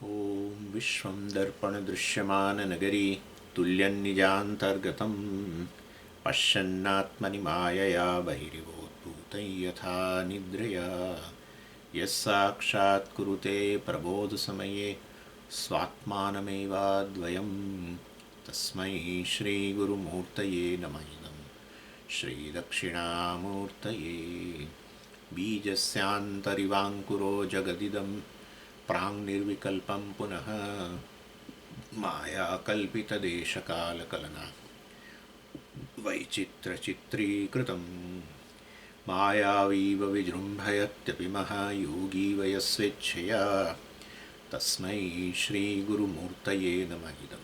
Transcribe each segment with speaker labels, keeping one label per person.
Speaker 1: ॐ विश्वं दर्पणदृश्यमाननगरी तुल्यन्निजान्तर्गतं पश्यन्नात्मनि मायया बहिरिवोद्भूतं यथा निद्रया यः साक्षात् कुरुते प्रबोधसमये स्वात्मानमेवाद्वयं तस्मै श्रीगुरुमूर्तये नमः इदं श्रीदक्षिणामूर्तये बीजस्यान्तरिवाङ्कुरो जगदिदं प्राङ्निर्विकल्पं पुनः मायाकल्पितदेशकालकलना वैचित्रचित्रीकृतं मायावीव विजृम्भयत्यपि महायोगी वयस्वेच्छया तस्मै श्रीगुरुमूर्तये नमः इदं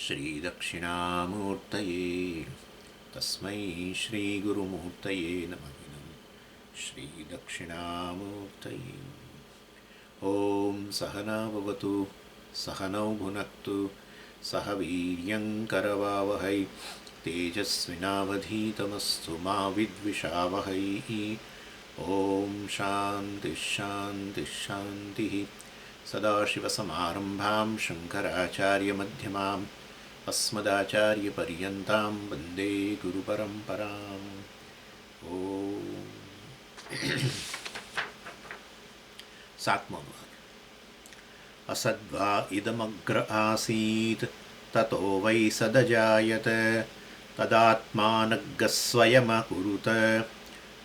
Speaker 1: श्रीदक्षिणामूर्तये तस्मै श्रीगुरुमूर्तये नमः इदं श्रीदक्षिणामूर्तये। ॐ सहना भवतु सहनौ भुनक्तु सह वीर्यङ्करवावहै तेजस्विनावधीतमस्तु मा विद्विषावहै। ॐ शान्तिः शान्तिः शान्तिः। सदाशिवसमारम्भां शङ्कराचार्यमध्यमाम् अस्मदाचार्यपर्यन्तां वन्दे गुरुपरम्पराम्। ॐ सात्मो भाग। असद्वा इदमग्र आसीत् ततो वै सदजायत तदात्मानग्गस्वयमकुरुत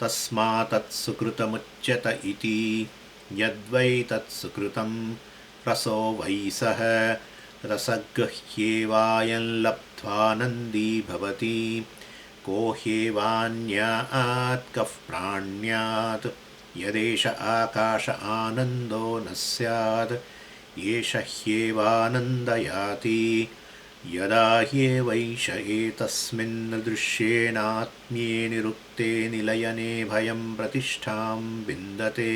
Speaker 1: तस्मात्तत्सुकृतमुच्यत इति यद्वै तत्सुकृतं रसो वै सः रसगह्येवायं लब्ध्वानन्दी भवति को ह्येवान्यात् कः प्राण्यात् यदेष आकाश आनन्दो न स्यात् एष ह्येवानन्दयाति यदा ह्येवैष एतस्मिन् दृश्येनात्म्ये निरुक्ते निलयने भयं प्रतिष्ठां विन्दते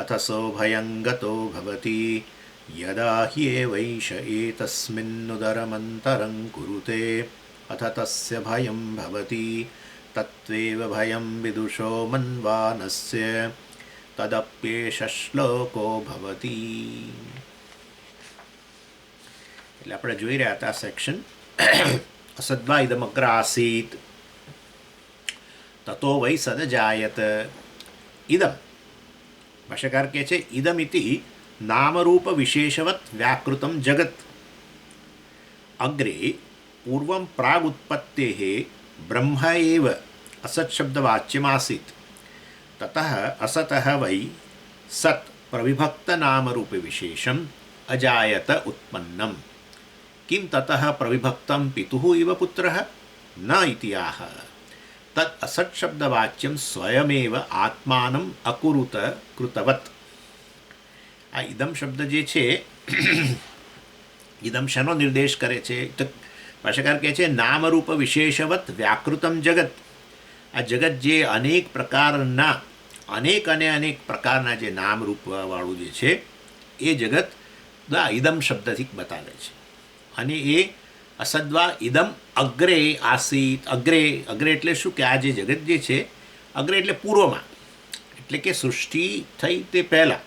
Speaker 1: अथसो भयं गतो भवति यदा ह्येवैष एतस्मिन्नुदरमन्तरं कुरुते अथ तस्य भयं भवति तत्त्वेव भयं विदुषो मन्वानस्य तदप्येष श्लोको भवति। એટલે આપણે જોઈ રહ્યા હતા સેક્શન અસદ્વા ઇદમગ્ર આસીત તતો વૈ સદજાયત ઇદમ ભાષ્યકાર કહે છે ઇદમિતિ નામરૂપ વિશેષવત વ્યાકૃતમ જગત અગ્રે પૂર્વં પ્રાગુત્પત્તેઃ ब्रह्म एव असत् शब्दवाच्यमासीत् ततः असतः वै सत् प्रविभक्तनामरूपे विशेषम् अजायत उत्पन्नम् किं ततः प्रविभक्तं पितुः इव पुत्रः न इति आह तत् असत् शब्दवाच्यं स्वयमेव आत्मानं अकुरुत कृतवत्। आ इदम शब्द जे छे इदम शनो निर्देश करे छे तो ભાષાકાર કહે છે નામરૂપ વિશેષવત વ્યાકૃતમ જગત આ જગત જે અનેક પ્રકારના અનેક પ્રકારના જે નામરૂપવાળું જે છે એ જગત ઇદમ શબ્દથી બતાવે છે અને એ અસદ્વા ઇદમ અગ્રે આસીત અગ્રે એટલે શું કે આ જે જગત જે છે અગ્રે એટલે પૂર્વમાં એટલે કે સૃષ્ટિ થઈ તે પહેલાં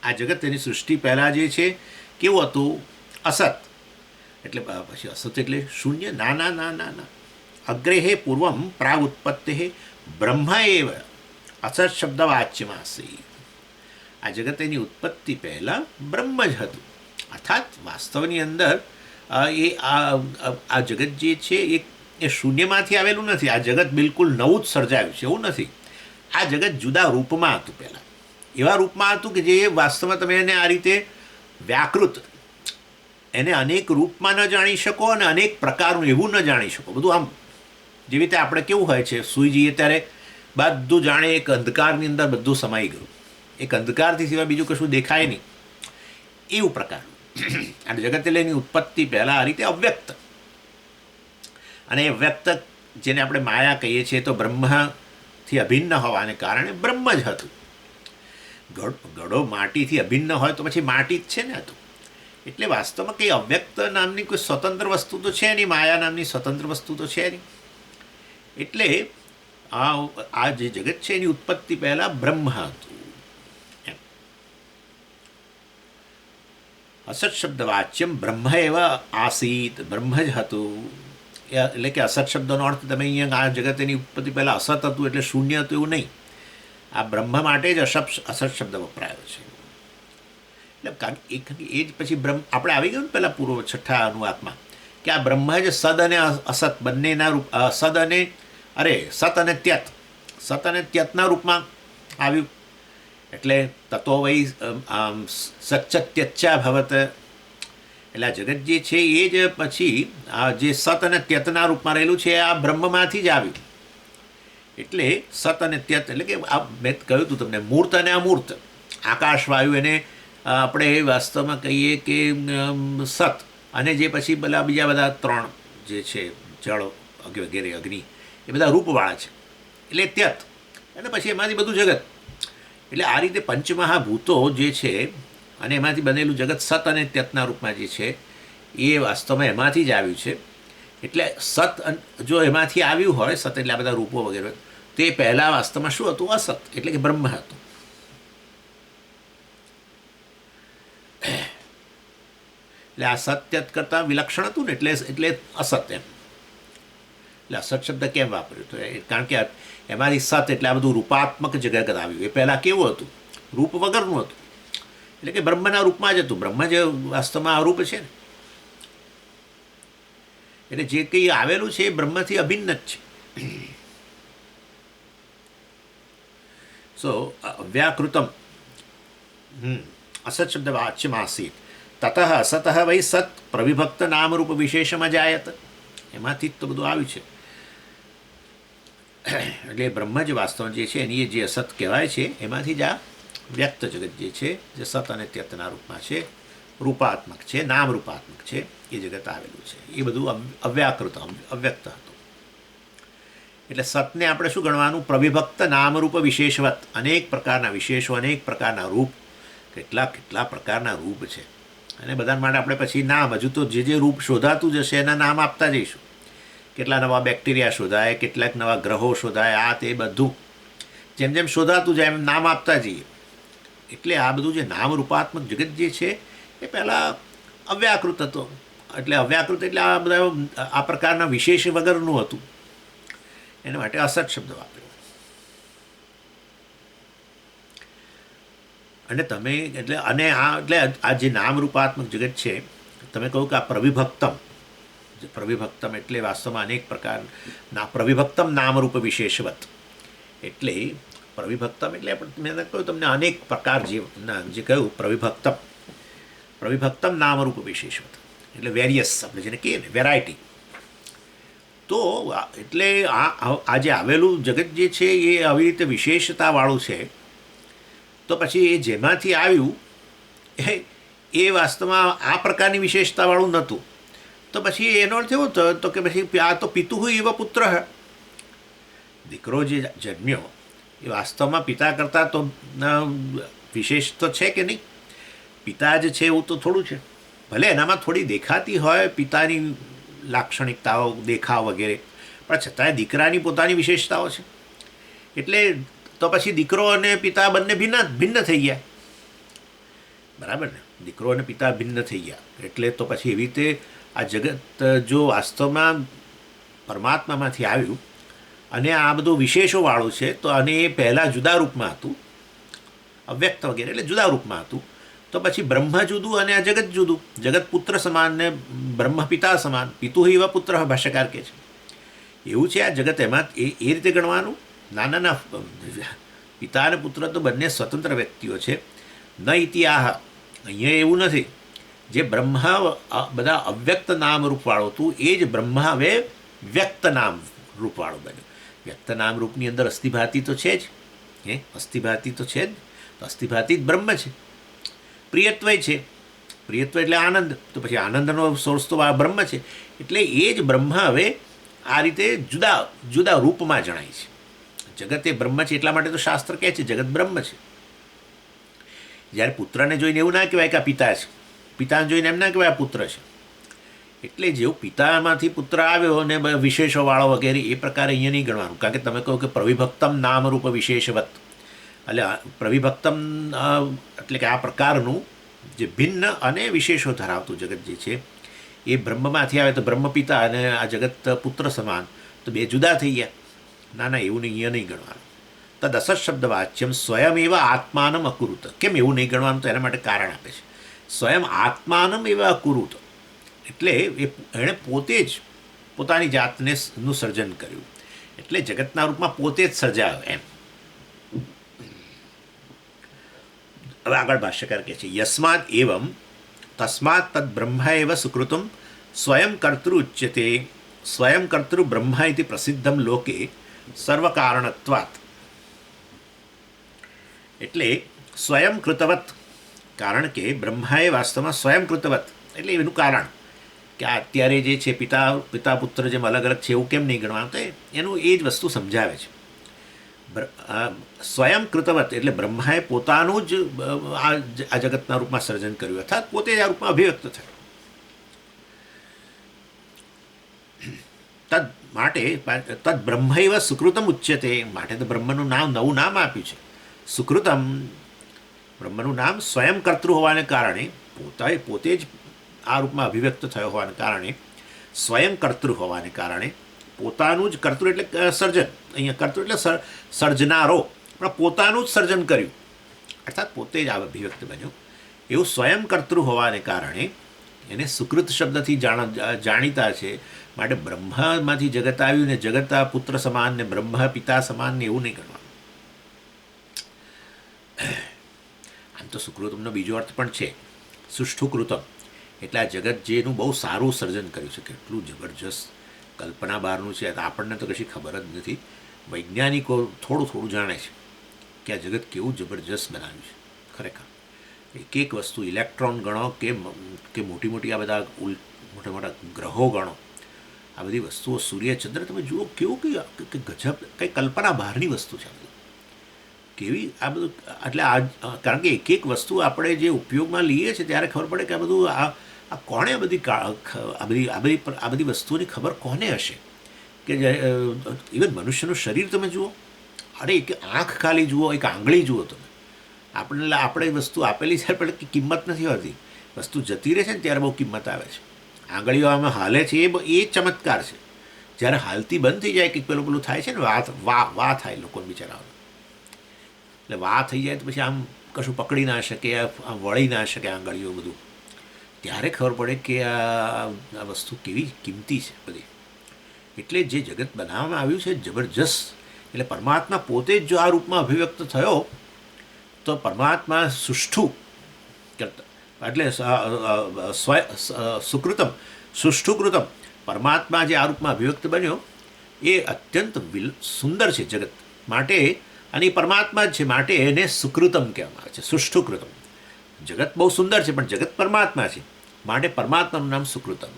Speaker 1: આ જગત તેની સૃષ્ટિ પહેલાં જે છે કેવું હતું અસત એટલે પછી અસત એટલે શૂન્ય ના ના ના ના ના અગ્રે પૂર્વમ પ્રાગ ઉત્પત્તિ બ્રહ્મ એવ અસત શબ્દવાચ્યમાસી આ જગત એની ઉત્પત્તિ પહેલાં બ્રહ્મ જ હતું અર્થાત વાસ્તવની અંદર એ આ જગત જે છે એ શૂન્યમાંથી આવેલું નથી આ જગત બિલકુલ નવું જ સર્જાયું છે એવું નથી આ જગત જુદા રૂપમાં હતું પહેલાં એવા રૂપમાં હતું કે જે વાસ્તવમાં તમે એને આ રીતે વ્યાકૃત એને અનેક રૂપમાં ન જાણી શકો અને અનેક પ્રકારનું એવું ન જાણી શકો બધું આમ જેવી રીતે આપણે કેવું હોય છે સૂઈ જઈએ ત્યારે બધું જાણે એક અંધકારની અંદર બધું સમાઈ ગયું એક અંધકારથી સિવાય બીજું કશું દેખાય નહીં એવું પ્રકારનું અને જગત એટલે એની ઉત્પત્તિ પહેલાં આ રીતે અવ્યક્ત અને એ વ્યક્ત જેને આપણે માયા કહીએ છીએ તો બ્રહ્મથી અભિન્ન હોવાને કારણે બ્રહ્મ જ હતું ઘડો માટીથી અભિન્ન હોય તો પછી માટી જ છે ને હતું એટલે વાસ્તવમાં કંઈ અવ્યક્ત નામની કોઈ સ્વતંત્ર વસ્તુ તો છે નહીં માયા નામની સ્વતંત્ર વસ્તુ તો છે નહીં એટલે આ જે જગત છે એની ઉત્પત્તિ પહેલાં બ્રહ્મ હતું એમ અસત શબ્દ વાચ્યમ બ્રહ્મ એવ આસીત, બ્રહ્મ જ હતું. એટલે કે અસત શબ્દનો અર્થ તમે અહીંયા આ જગતની ઉત્પત્તિ પહેલાં અસત હતું એટલે શૂન્ય હતું એવું નહીં. આ બ્રહ્મ માટે જ અસત શબ્દ વપરાયો છે. એટલે કારણ એ જ પછી બ્રહ્મ આપણે આવી ગયું ને પહેલાં પૂર્વ છઠ્ઠા અનુવાદમાં કે આ બ્રહ્મ જ સદ અને અસત બંનેના રૂપ, સદ અને સત અને ત્યત, સત અને ત્યતના રૂપમાં આવ્યું. એટલે તત્વો વૈ સચ્ચત્યચ્ચા ભવત, એટલે આ જગત જે છે એ જ પછી આ જે સત અને ત્યતના રૂપમાં રહેલું છે આ બ્રહ્મમાંથી જ આવ્યું. એટલે સત અને ત્યત એટલે કે આ મેં કહ્યું હતું તમને મૂર્ત અને અમૂર્ત, આકાશ વાયુ એને આપણે વાસ્તવમાં કહીએ કે સત, અને જે પછી બીજા બધા ત્રણ જે છે જળ વગેરે અગ્નિ એ બધા રૂપવાળા છે એટલે ત્યત, અને પછી એમાંથી બધું જગત. એટલે આ રીતે પંચમહાભૂતો જે છે અને એમાંથી બનેલું જગત સત અને ત્યતના રૂપમાં જે છે એ વાસ્તવમાં એમાંથી જ આવ્યું છે. એટલે સત જો એમાંથી આવ્યું હોય, સત એટલે આ બધા રૂપો વગેરે, તે પહેલાં વાસ્તવમાં શું હતું? અસત, એટલે કે બ્રહ્મ હતું. એટલે આ સત્યત કરતાં વિલક્ષણ હતું ને એટલે અસત એમ. એટલે અસત શબ્દ કેમ વાપર્યો? તો કારણ કે એમાંથી સત એટલે આ બધું રૂપાત્મક જગત આવ્યું. એ પહેલાં કેવું હતું? રૂપ વગરનું હતું. એટલે કે બ્રહ્મના રૂપમાં જ હતું. બ્રહ્મ જે વાસ્તવમાં અરૂપ છે ને, એટલે જે કંઈ આવેલું છે એ બ્રહ્મથી અભિન્ન જ છે. સો અવ્યાકૃતમ અસત શબ્દ વાચ્યમ આસીત, તતઃ અસતઃ વૈ સત પ્રવિભક્ત નામરૂપ વિશેષમ અજાયત, એમાંથી જ તો બધું આવ્યું છે. એટલે બ્રહ્મ જે વાસ્તવ જે છે એની જે અસત કહેવાય છે એમાંથી જ આ વ્યક્ત જગત જે છે જે સત અને ત્યતના રૂપમાં છે, રૂપાત્મક છે, નામ રૂપાત્મક છે, એ જગત આવેલું છે. એ બધું અવ્યાકૃત અવ્યક્ત હતું. એટલે સતને આપણે શું ગણવાનું? પ્રવિભક્ત નામરૂપ વિશેષવત, અનેક પ્રકારના વિશેષો, અનેક પ્રકારના રૂપ, કેટલા પ્રકારના રૂપ છે. અને બધા માટે આપણે પછી નામ, હજુ તો જે રૂપ શોધાતું જશે એના નામ આપતા જઈશું. કેટલા નવા બેક્ટેરિયા શોધાય, કેટલાક નવા ગ્રહો શોધાય, આ તે બધું જેમ જેમ શોધાતું જાય એમ નામ આપતા જઈએ. એટલે આ બધું જે નામ રૂપાત્મક જગત જે છે એ પહેલાં અવ્યાકૃત હતો. એટલે અવ્યાકૃત એટલે આ બધા આ પ્રકારના વિશેષ વગરનું હતું. એના માટે અસત શબ્દ વાપર્યો. અને તમે એટલે આ જે નામ રૂપાત્મક જગત છે, તમે કહો કે આ પ્રવિભક્તમ, પ્રવિભક્તમ એટલે વાસ્તવમાં અનેક પ્રકારના પ્રવિભક્તમ નામરૂપ વિશેષવત. એટલે પ્રવિભક્તમ એટલે મેં કહ્યું તમને અનેક પ્રકાર જે કહ્યું પ્રવિભક્તમ નામરૂપ વિશેષવત એટલે વેરિયસ, આપણે જેને કહીએ ને વેરાયટી. તો એટલે આ જે આવેલું જગત જે છે એ આવી રીતે વિશેષતાવાળું છે. તો પછી એ જેમાંથી આવ્યું એ વાસ્તવમાં આ પ્રકારની વિશેષતાવાળું નહોતું. તો પછી એનો અર્થ એવો થયો તો કે પછી આ તો પિતુઃ એવ પુત્ર, દીકરો જે જન્મ્યો એ વાસ્તવમાં પિતા કરતાં તો વિશેષ તો છે કે નહીં? પિતા જ છે એવું તો થોડું છે. ભલે એનામાં થોડી દેખાતી હોય પિતાની લાક્ષણિકતાઓ, દેખાવ વગેરે, પણ છતાંય દીકરાની પોતાની વિશેષતાઓ છે. એટલે તો પછી દીકરો અને પિતા બંને ભિન્ન થઈ ગયા, બરાબર ને? દીકરો અને પિતા ભિન્ન થઈ ગયા. એટલે તો પછી એવી રીતે આ જગત જો વાસ્તવમાં પરમાત્મામાંથી આવ્યું અને આ બધું વિશેષોવાળું છે, તો અને એ પહેલાં જુદા રૂપમાં હતું, અવ્યક્ત વગેરે એટલે જુદા રૂપમાં હતું. તો પછી બ્રહ્મ જુદું અને આ જગત જુદું. જગત પુત્ર સમાન ને બ્રહ્મ પિતા સમાન. પિતુઃ ઇવ પુત્ર ભાષ્યકાર કહે છે. એવું છે આ જગત. એમાં એ રીતે ગણવાનું? ના, પિતા અને પુત્ર તો બંને સ્વતંત્ર વ્યક્તિઓ છે. ન ઇતિહાહ, અહીંયા એવું નથી. જે બ્રહ્મ બધા અવ્યક્ત નામ રૂપવાળું હતું એ જ બ્રહ્મ હવે વ્યક્ત નામ રૂપવાળું બન્યું. વ્યક્ત નામ રૂપની અંદર અસ્થિભાતી તો છે જ, અસ્થિભાતી તો છે જ. તો અસ્થિભાતી જ બ્રહ્મ છે. પ્રિયત્વ છે, પ્રિયત્વ એટલે આનંદ. તો પછી આનંદનો સોર્સ તો આ બ્રહ્મ છે. એટલે એ જ બ્રહ્મ હવે આ રીતે જુદા જુદા રૂપમાં જણાય છે. જગત એ બ્રહ્મ છે એટલા માટે તો શાસ્ત્ર કહે છે જગત બ્રહ્મ છે. જ્યારે પુત્રને જોઈને એવું ના કહેવાય કે આ પિતા છે, પિતાને જોઈને એમ ના કહેવાય આ પુત્ર છે. એટલે જેવું પિતામાંથી પુત્ર આવ્યો અને વિશેષોવાળો વગેરે એ પ્રકારે અહીંયા નહીં ગણવાનું. કારણ કે તમે કહો કે પ્રવિભક્તમ નામરૂપ વિશેષવત, એટલે પ્રવિભક્તમ એટલે કે આ પ્રકારનું જે ભિન્ન અને વિશેષો ધરાવતું જગત જે છે એ બ્રહ્મમાંથી આવે તો બ્રહ્મપિતા અને આ જગત પુત્ર સમાન, તો બે જુદા થઈ ગયા. ના ના, એવું નહીં, અહીંયા નહીં ગણવાનું. તદ અસત શબ્દ વાચ્યમ સ્વયં એવા આત્માનમ અકુરુત. કેમ એવું નહીં ગણવાનું? તો એના માટે કારણ આપે છે. સ્વયં આત્માનમ એવા અકુરુત એટલે એણે પોતે જ પોતાની જાતને નું સર્જન કર્યું, એટલે જગતના રૂપમાં પોતે જ સર્જાયો એમ. હવે આગળ ભાષ્યકાર કહે છે યસ્માદ એવમ તસ્માત તદ બ્રહ્મા એવ સુકૃતમ સ્વયં કર્તૃ ઉચ્યતે સ્વયં કર્તૃ બ્રહ્મા ઇતિ પ્રસિદ્ધમ લોકે સર્વકારણત્વાત. એટલે સ્વયં કૃતવત, કારણ કે બ્રહ્માએ વાસ્તવમાં સ્વયં કૃતવત એટલે એનું કારણ કે આ અત્યારે જે છે પિતા પુત્ર જેમ અલગ અલગ છે એવું કેમ નહીં ગણવાનું, તો એનું એ જ વસ્તુ સમજાવે છે. સ્વયં કૃતવત એટલે બ્રહ્માએ પોતાનું જ આ જગતના રૂપમાં સર્જન કર્યું, અર્થાત પોતે જ આ રૂપમાં અભિવ્યક્ત થયું. તદ માટે તદ બ્રહ્મૈવ સુકૃતમ ઉચ્યતે, માટે તો બ્રહ્મનું નામ નવું નામ આપ્યું છે સુકૃતમ. બ્રહ્મનું નામ સ્વયં કર્તૃ હોવાને કારણે પોતે જ આ રૂપમાં અભિવ્યક્ત થયો હોવાને કારણે, સ્વયં કર્તૃ હોવાને કારણે, પોતાનું જ કર્તૃ એટલે સર્જન, અહીંયા કર્તૃ એટલે સર્જનારો, પણ પોતાનું જ સર્જન કર્યું અર્થાત પોતે જ આ અભિવ્યક્ત બન્યું, એવું સ્વયં કર્તૃ હોવાને કારણે એને સુકૃત શબ્દથી જાણીતા છે. માટે બ્રહ્મામાંથી જગત આવ્યું ને જગત આ પુત્ર સમાન ને બ્રહ્મ પિતા સમાન ને એવું નહીં કરવાનું. આમ તો સુકૃતમનો બીજો અર્થ પણ છે સુષ્ઠુકૃતમ, એટલે આ જગત જેનું બહુ સારું સર્જન કર્યું છે, કેટલું જબરજસ્ત કલ્પના બહારનું છે. આપણને તો કશી ખબર જ નથી, વૈજ્ઞાનિકો થોડું થોડું જાણે છે કે આ જગત કેવું જબરજસ્ત બનાવ્યું છે. ખરેખર એક એક વસ્તુ, ઇલેક્ટ્રોન ગણો કે મોટી મોટી આ બધા મોટા મોટા ગ્રહો ગણો, આ બધી વસ્તુઓ, સૂર્યચંદ્ર તમે જુઓ કેવું કે ગજબ, કંઈ કલ્પના બહારની વસ્તુ છે આ બધું કેવી આ બધું. એટલે કારણ કે એક એક વસ્તુ આપણે જે ઉપયોગમાં લઈએ છીએ ત્યારે ખબર પડે કે આ બધું આ કોણે આ બધી વસ્તુઓની ખબર કોને હશે? કે ઇવન મનુષ્યનું શરીર તમે જુઓ, અરે એક આંખ ખાલી જુઓ, એક આંગળી જુઓ તમે, આપણે વસ્તુ આપેલી છે પણ કિંમત નથી હોતી, વસ્તુ જતી રહે છે ને ત્યારે બહુ કિંમત આવે છે. આંગળીઓ આમાં હાલે છે એ ચમત્કાર છે. જ્યારે હાલતી બંધ થઈ જાય કે પેલું થાય છે ને વા થાય લોકોને બિચારાઓને, એટલે વા થઈ જાય તો પછી આમ કશું પકડી ના શકે, આમ વળી ના શકે આંગળીઓ બધું, ત્યારે ખબર પડે કે આ વસ્તુ કેવી કિંમતી છે બધી. એટલે જે જગત બનાવવામાં આવ્યું છે જબરજસ્ત. એટલે પરમાત્મા પોતે જ જો આ રૂપમાં અભિવ્યક્ત થયો તો પરમાત્મા સુષ્ઠુ કરતા એટલે સુકૃતમ સુષ્ઠુકૃતમ, પરમાત્મા જે આ રૂપમાં અભિવ્યક્ત બન્યો એ અત્યંત સુંદર છે જગત માટે, અને એ પરમાત્મા જ છે માટે એને સુકૃતમ કહેવામાં આવે છે, સુષ્ઠુકૃતમ. જગત બહુ સુંદર છે પણ જગત પરમાત્મા છે માટે પરમાત્માનું નામ સુકૃતમ.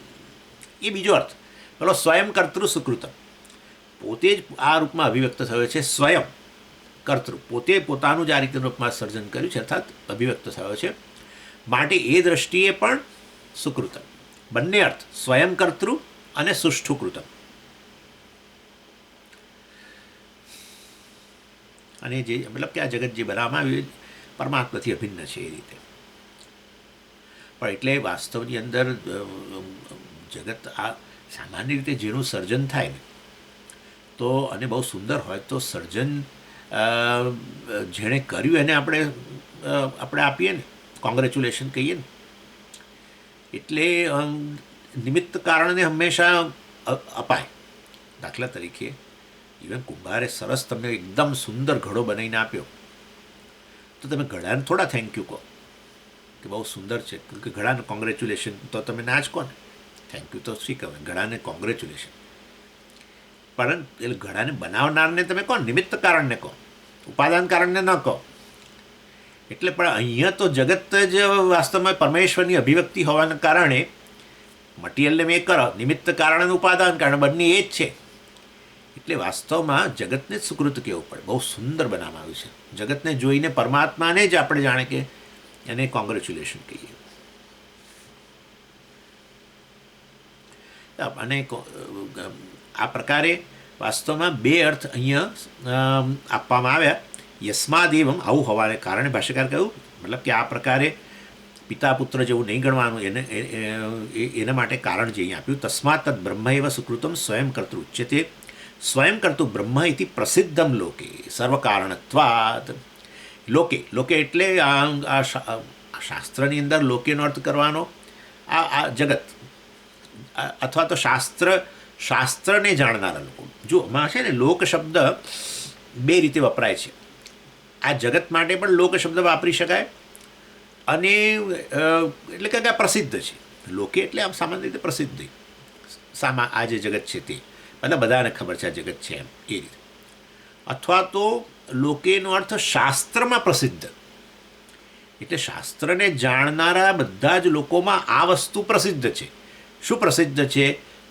Speaker 1: એ બીજો અર્થ. પેલો સ્વયં કર્તૃ સુકૃતમ, પોતે જ આ રૂપમાં અભિવ્યક્ત થયો છે. સ્વયં કર્તૃ પોતે પોતાનું જ આ રીતે રૂપમાં સર્જન કર્યું છે અર્થાત અભિવ્યક્ત થયો છે માટે એ દ્રષ્ટિએ પણ સુકૃતમ. બંને અર્થ, સ્વયં કર્તૃ અને સુષ્ઠુકૃતમ. અને જે મતલબ કે આ જગત જે બનાવવામાં આવ્યું પરમાત્માથી અભિન્ન છે એ રીતે. પણ એટલે વાસ્તવની અંદર જગત આ સામાન્ય રીતે જેનું સર્જન થાય ને તો, અને બહુ સુંદર હોય તો સર્જન જેણે કર્યું એને આપણે આપીએ ને કોંગ્રેચ્યુલેશન કહીએ ને. એટલે નિમિત્ત કારણને હંમેશા અપાય. દાખલા તરીકે ઇવન કુંભારે સરસ તમને એકદમ સુંદર ઘડો બનાવીને આપ્યો તો તમે ઘડાને થોડા થેન્ક યુ કહો કે બહુ સુંદર છે, કે ઘડાને કોંગ્રેચ્યુલેશન તો તમે ના જ કહો ને, થેન્ક યુ તો શી કહેવાય, ઘડાને કોંગ્રેચ્યુલેશન. પણ એટલે ઘડાને બનાવનારને તમે કહો, નિમિત્ત કારણને કહો, ઉપાદાન કારણને ન કહો. એટલે પણ અહીંયા તો જગત જ વાસ્તવમાં પરમેશ્વરની અભિવ્યક્તિ હોવાના કારણે મટીરિયલને મેં કરો, નિમિત્ત કારણ અને ઉપાદાન કારણ બંને એ જ છે. એટલે વાસ્તવમાં જગતને જ સુકૃત કહેવું પડે. બહુ સુંદર બનાવવામાં આવ્યું છે. જગતને જોઈને પરમાત્માને જ આપણે જાણે કે એને કોંગ્રેચ્યુલેશન કહીએ. અને આ પ્રકારે વાસ્તવમાં બે અર્થ અહીંયા આપવામાં આવ્યા. યસ્માદેવમ આવું હોવાને કારણે ભાષ્યકાર કહ્યું, મતલબ કે આ પ્રકારે પિતા પુત્ર જેવું નહીં ગણવાનું, એના માટે કારણ જે અહીં આપ્યું, તસ્માત તદ બ્રહ્મ એવ સુકૃતમ સ્વયં કર્તૃ ઉચ્યતે સ્વયં કર્તું બ્રહ્મ ઇતિ પ્રસિદ્ધમ લોકે સર્વકારણત્વાત. લોકે એટલે આ શાસ્ત્રની અંદર લોકેનો અર્થ કરવાનો આ જગત, અથવા તો શાસ્ત્રને જાણનારા લોકો. જો આમાં છે ને લોક શબ્દ બે રીતે વપરાય છે. આ જગત માટે પણ લોક શબ્દ વાપરી શકાય, અને એટલે કે આ પ્રસિદ્ધ છે. લોકે એટલે આમ સામાન્ય રીતે પ્રસિદ્ધ, આ જે જગત છે તે મતલબ બધાને ખબર છે આ જગત છે એમ, એ રીતે. અથવા તો લોકેનો અર્થ શાસ્ત્રમાં પ્રસિદ્ધ, એટલે શાસ્ત્રને જાણનારા બધા જ લોકોમાં આ વસ્તુ પ્રસિદ્ધ છે. શું પ્રસિદ્ધ છે?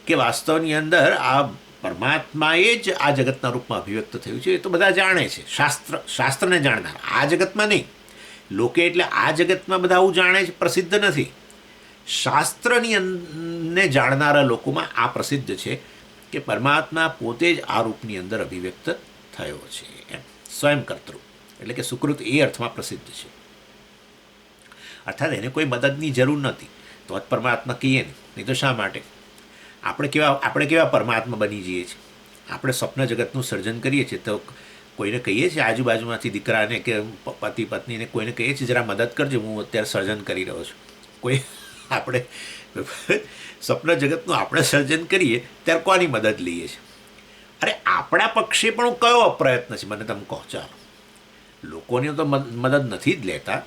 Speaker 1: કે વાસ્તવની અંદર આ પરમાત્માએ જ આ જગતના રૂપમાં અભિવ્યક્ત થયું છે. એ તો બધા જાણે છે, શાસ્ત્રને જાણનાર, આ જગતમાં નહીં. લોકે એટલે આ જગતમાં બધા આવું જાણે છે, પ્રસિદ્ધ નથી. શાસ્ત્રની ને જાણનારા લોકોમાં આ પ્રસિદ્ધ છે કે પરમાત્મા પોતે જ આ રૂપની અંદર અભિવ્યક્ત થયો છે એમ. સ્વયં કર્તૃ એટલે કે સુકૃત એ અર્થમાં પ્રસિદ્ધ છે. અર્થાત એને કોઈ મદદની જરૂર નથી, તો જ પરમાત્મા કહીએ ને. નહીં તો શા માટે? આપણે કેવા પરમાત્મા બની જઈએ છીએ. આપણે સ્વપ્ન જગતનું સર્જન કરીએ છીએ તો કોઈને કહીએ છીએ, આજુબાજુમાંથી દીકરાને કે પતિ પત્નીને કોઈને કહીએ છીએ જરા મદદ કરજો, હું અત્યારે સર્જન કરી રહ્યો છું. કોઈ આપણે સ્વપ્ન જગતનું આપણે સર્જન કરીએ ત્યારે કોની મદદ લઈએ છીએ? અરે આપણા પક્ષે પણ કયો પ્રયત્ન છે મને તમે કહો. ચાલો, લોકોની તો મદદ નથી જ લેતા,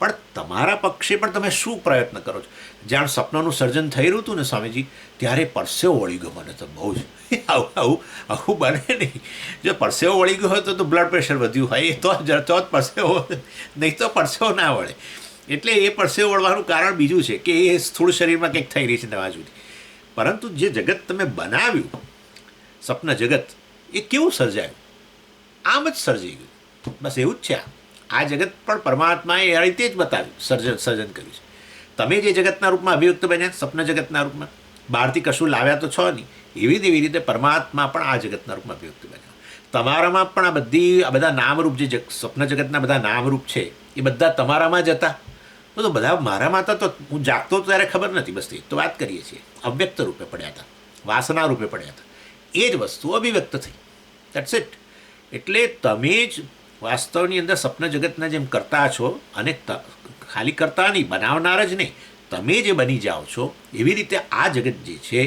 Speaker 1: પણ તમારા પક્ષે પણ તમે શું પ્રયત્ન કરો છો? જાણ સ્વપ્નનું સર્જન થઈ રહ્યું હતું ને સ્વામીજી, ત્યારે પરસેવો વળી ગયો મને તો બહુ જ. આવું બને નહીં. જો પરસેવો વળી ગયો હોય તો બ્લડ પ્રેશર વધ્યું હોય, એ તો જ પરસેવો, નહીં તો પરસેવો ના વળે. એટલે એ પરસેવો વળવાનું કારણ બીજું છે કે એ સ્થૂળ શરીરમાં કંઈક થઈ રહી છે નવા જુદી. પરંતુ જે જગત તમે બનાવ્યું, સ્વપ્ન જગત, એ કેવું સર્જાયું? આમ જ સર્જાઈ ગયું, બસ એવું જ છે. આ જગત પણ પરમાત્માએ એ રીતે જ બતાવ્યું, સર્જન કર્યું છે. તમે જે જગતના રૂપમાં અભિવ્યક્ત બન્યા, સ્વપ્ન જગતના રૂપમાં, બહારથી કશું લાવ્યા તો છો નહીં. એવી રીતે પરમાત્મા પણ આ જગતના રૂપમાં અભિવ્યક્ત બન્યા. તમારામાં પણ આ બધા નામરૂપ, જે સ્વપ્ન જગતના બધા નામરૂપ છે, એ બધા તમારામાં જ હતા. તો બધા મારામાં હતા, તો હું જાગતો ત્યારે ખબર નથી. બસ એ તો વાત કરીએ છીએ. અવ્યક્ત રૂપે પડ્યા હતા, વાસના રૂપે પડ્યા હતા. એ જ વસ્તુ અભિવ્યક્ત થઈ. That's it. એટલે તમે જ વાસ્તવની અંદર સ્વપ્ન જગતના જેમ કરતા છો, અને ખાલી કરતા નહીં, બનાવનાર જ નહીં, તમે જે બની જાઓ છો, એવી રીતે આ જગત જે છે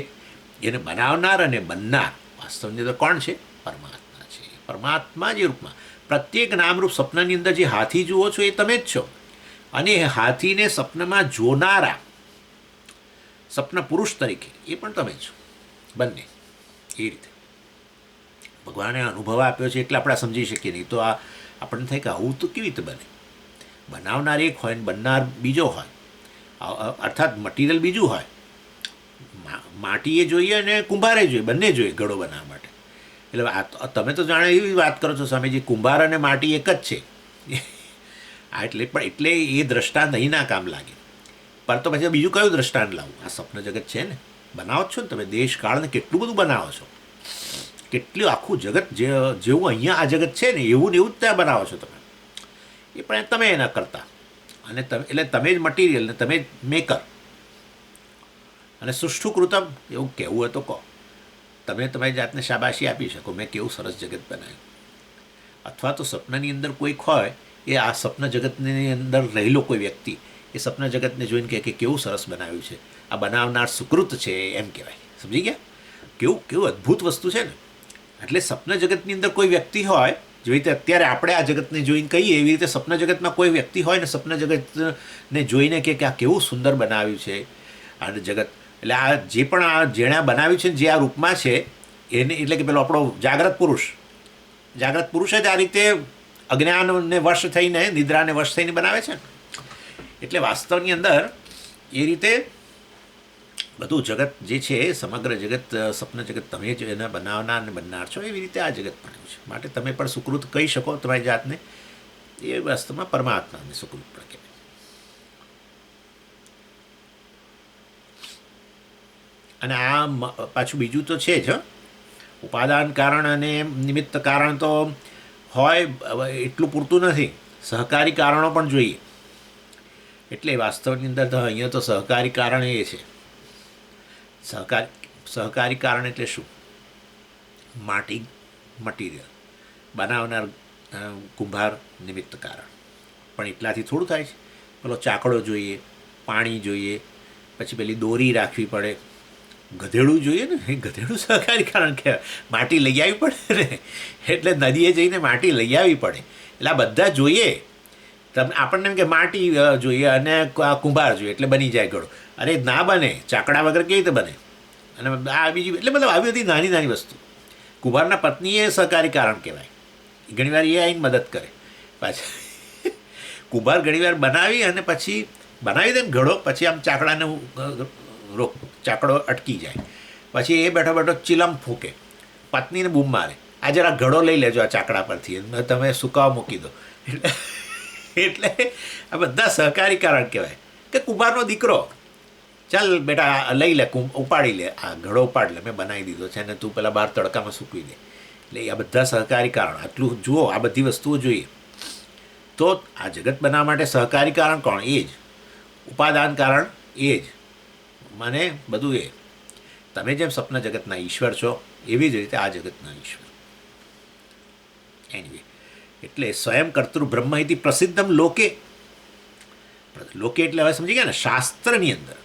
Speaker 1: એને બનાવનાર અને બનનાર વાસ્તવની અંદર કોણ છે? પરમાત્મા છે. પરમાત્મા જે રૂપમાં પ્રત્યેક નામરૂપ સ્વપ્નની અંદર જે હાથી જુઓ છો એ તમે જ છો, અને એ હાથીને સ્વપ્નમાં જોનારા સ્વપ્ન પુરુષ તરીકે એ પણ તમે છો. બંને એ રીતે ભગવાને અનુભવ આપ્યો છે એટલે આપણે સમજી શકીએ. નહીં તો આ આપણને થાય કે આવું તો કેવી રીતે બને? બનાવનાર એક હોય ને બનનાર બીજો હોય, અર્થાત મટીરિયલ બીજું હોય. માટી એ જોઈએ અને કુંભારે જોઈએ, બંને જોઈએ ઘડો બનાવવા માટે. એટલે તમે તો જાણે એવી વાત કરો છો સ્વામીજી, કુંભાર અને માટી એક જ છે. એટલે એ દ્રષ્ટાંત અહીં ના કામ લાગે. પણ તો પછી બીજું કયું દ્રષ્ટાંત લાવું? આ સ્વપ્ન જગત છે ને, બનાવો છો ને તમે, દેશ કાળને કેટલું બધું બનાવો છો. કેટલું આખું જગત જેવું અહીંયા આ જગત છે ને એવું ને એવું જ ત્યાં બનાવો છો તમે. એ પણ તમે એના કરતા, અને એટલે તમે જ મટીરિયલ ને તમે જ મેકર. અને સુષ્ઠુ કૃતમ એવું કહેવું હોય તો કહો. તમે તમારી જાતને શાબાશી આપી શકો, મેં કેવું સરસ જગત બનાવ્યું. અથવા તો સપનાની અંદર કોઈક હોય, એ આ સ્વપ્ન જગતની અંદર રહેલો કોઈ વ્યક્તિ એ સ્વપ્ન જગતને જોઈને કહે કે કેવું સરસ બનાવ્યું છે, આ બનાવનાર સુકૃત છે, એમ કહેવાય. સમજી ગયા? કેવું અદ્ભુત વસ્તુ છે ને. એટલે સ્વપ્ન જગતની અંદર કોઈ વ્યક્તિ હોય, જેવી રીતે અત્યારે આપણે આ જગતને જોઈને કહીએ, એવી રીતે સ્વપ્ન જગતમાં કોઈ વ્યક્તિ હોય ને સ્વપ્ન જગતને જોઈને કે આ કેવું સુંદર બનાવ્યું છે આ જગત. એટલે આ જે પણ આ જેણે બનાવ્યું છે, જે આ રૂપમાં છે, એને એટલે કે પેલો આપણો જાગ્રત પુરુષ જ આ રીતે અજ્ઞાનને વશ થઈને, નિદ્રાને વશ થઈને બનાવે છે. એટલે વાસ્તવની અંદર એ રીતે બધું જગત જે છે, સમગ્ર જગત, સ્વપ્ન જગત, તમે જ એના બનાવનાર અને બનનાર છો. એવી રીતે આ જગત બન્યું છે. માટે તમે પણ સુકૃત કહી શકો તમારી જાતને. એ વાસ્તવમાં પરમાત્માને સુકૃત પણ કહેવાય. અને આ પાછું બીજું તો છે જ, ઉપાદાન કારણ અને નિમિત્ત કારણ તો હોય એટલું પૂરતું નથી, સહકારી કારણો પણ જોઈએ. એટલે વાસ્તવની અંદર તો અહીંયા તો સહકારી કારણ એ છે. સહકારી કારણ એટલે શું? માટી, મટીરિયલ બનાવનાર કુંભાર નિમિત્ત કારણ. પણ એટલાથી થોડું થાય છે. પેલો ચાકડો જોઈએ, પાણી જોઈએ, પછી પેલી દોરી રાખવી પડે, ગધેડું જોઈએ ને, એ ગધેડું સહકારી કારણ કહેવાય. માટી લઈ આવવી પડે ને, એટલે નદીએ જઈને માટી લઈ આવવી પડે. એટલે આ બધા જોઈએ. તમને આપણને એમ કે માટી જોઈએ અને કુંભાર જોઈએ એટલે બની જાય ઘડો. અરે ના બને, ચાકડા વગર કેવી રીતે બને? અને આ બીજી એટલે મતલબ આવી બધી નાની નાની વસ્તુ. કુંભારના પત્ની એ સહકારી કારણ કહેવાય. ઘણીવાર એ આવીને મદદ કરે. પાછા કુંભાર ઘણીવાર બનાવી અને પછી બનાવી દે ને ઘડો, પછી આમ ચાકડાને રોક, ચાકડો અટકી જાય, પછી એ બેઠો બેઠો ચીલમ ફૂંકે, પત્નીને બૂમ મારે, આ જરા ઘડો લઈ લેજો આ ચાકડા પરથી, તમે સુકાવા મૂકી દો. એટલે આ બધા સહકારી કારણ કહેવાય. કે કુંભારનો દીકરો, ચાલ બેટા લઈ લે, ઉપાડી લે, આ ઘડો ઉપાડ લે, મેં બનાવી દીધો છે ને તું પેલા બહાર તડકામાં સૂકવી દે. એટલે આ બધા સહકારી કારણ. આટલું જુઓ, આ બધી વસ્તુઓ જોઈએ. તો આ જગત બનાવવા માટે સહકારી કારણ કોણ? એ જ. ઉપાદાન કારણ એ જ. મને બધું એ. તમે જેમ સ્વપ્ન જગતના ઈશ્વર છો એવી જ રીતે આ જગતના ઈશ્વર. એનીવે, એટલે સ્વયં કર્તૃ બ્રહ્મ ઇતિ પ્રસિદ્ધમ લોકે. લોકે એટલે હવે સમજી ગયા ને, શાસ્ત્રની અંદર,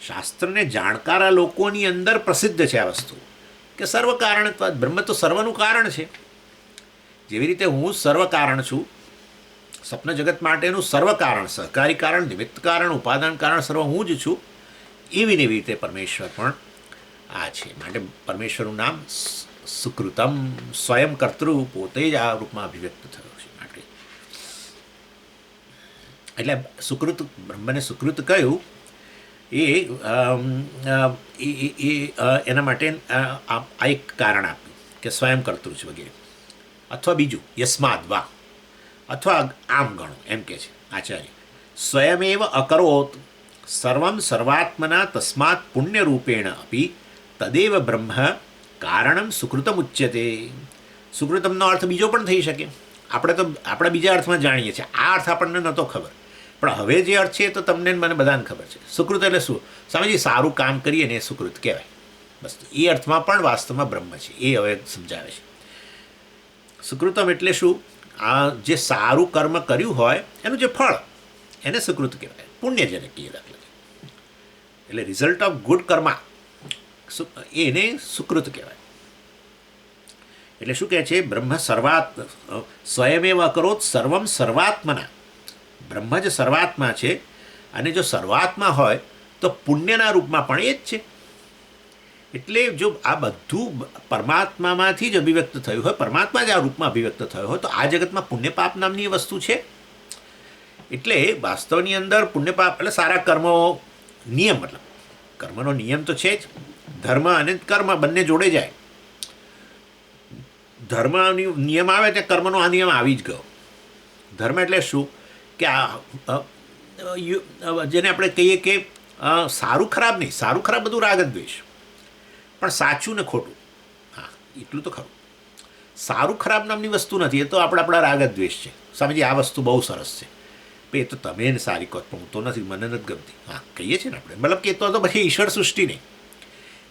Speaker 1: શાસ્ત્રને જાણકારા લોકોની અંદર પ્રસિદ્ધ છે આ વસ્તુ કે સર્વ કારણત્વાદ. બ્રહ્મ તો સર્વનું કારણ છે. જેવી રીતે હું સર્વ કારણ છું, સ્વપ્ન જગત માટેનું સર્વ કારણ, સહકારી કારણ, નિમિત્ત કારણ, ઉપાદાન કારણ સર્વ હું જ છું. એવી ને એવી રીતે પરમેશ્વર પણ આ છે. માટે પરમેશ્વરનું નામ સુકૃતમ, સ્વયં કર્તૃ, પોતે જ આ રૂપમાં અભિવ્યક્ત થયો છે. માટે એટલે સુકૃત, બ્રહ્મને સુકૃત કહ્યું એના માટે આ એક કારણ આપ્યું કે સ્વયં કર્તૃ છે વગેરે. અથવા બીજું યસ્માદ વા, અથવા આમ ગણો, એમ કે છે આચાર્ય, સ્વયમેવ અકરોત સર્વમ સર્વાત્મના તસ્માત પુણ્યરૂપેણ અપી તદેવ બ્રહ્મ કારણમ સુકૃતમ ઉચ્યતે. સુકૃતમનો અર્થ બીજો પણ થઈ શકે. આપણે તો આપણા બીજા અર્થમાં જાણીએ છીએ. આ અર્થ આપણને નહોતો ખબર, પણ હવે જે અર્થ છે તો તમને મને બધાને ખબર છે. સુકૃત એટલે શું? સ્વામીજી, સારું કામ કરીએ ને એ સુકૃત કહેવાય. બસ એ અર્થમાં પણ વાસ્તવમાં બ્રહ્મ છે. એ હવે સમજાવે છે. સુકૃતમ એટલે શું? આ જે સારું કર્મ કર્યું હોય એનું જે ફળ, એને સુકૃત કહેવાય. પુણ્યજનક એ દાખલા. એટલે રિઝલ્ટ ઓફ ગુડ કર્મા, એને સુકૃત કહેવાય. એટલે શું કહે છે? બ્રહ્મ સ્વયમેવ અકરોત સર્વમ સર્વાત્મના. બ્રહ્મ જ સર્વાત્મા છે, અને જો સર્વાત્મા હોય તો પુણ્યના રૂપમાં પણ એ જ છે. એટલે જો આ બધું પરમાત્મામાંથી જ અભિવ્યક્ત થયું હોય, પરમાત્મા જ આ રૂપમાં અભિવ્યક્ત થયો હોય, તો આ જગતમાં પુણ્ય પાપ નામની વસ્તુ છે. એટલે વાસ્તવની અંદર પુણ્ય પાપ એટલે સારા કર્મો, નિયમ, મતલબ કર્મનો નિયમ તો છે જ. ધર્મ અને કર્મ બંને જોડે જાય. ધર્મની નિયમ આવે ત્યાં કર્મનો આ નિયમ આવી જ ગયો. ધર્મ એટલે શું? કે આ જેને આપણે કહીએ કે સારું ખરાબ નહીં, સારું ખરાબ બધું રાગ દ્વેષ, પણ સાચું ને ખોટું, હા એટલું તો ખરું. સારું ખરાબ નામની વસ્તુ નથી. એ તો આપણા રાગ દ્વેષ છે. સમજી, આ વસ્તુ બહુ સરસ છે, એ તો તમે એને સારી કહો, પણ હું તો નથી, મને નથી ગમતી. હા કહીએ છીએ ને આપણે, મતલબ કે તો પછી ઈશ્વર સૃષ્ટિ નહીં,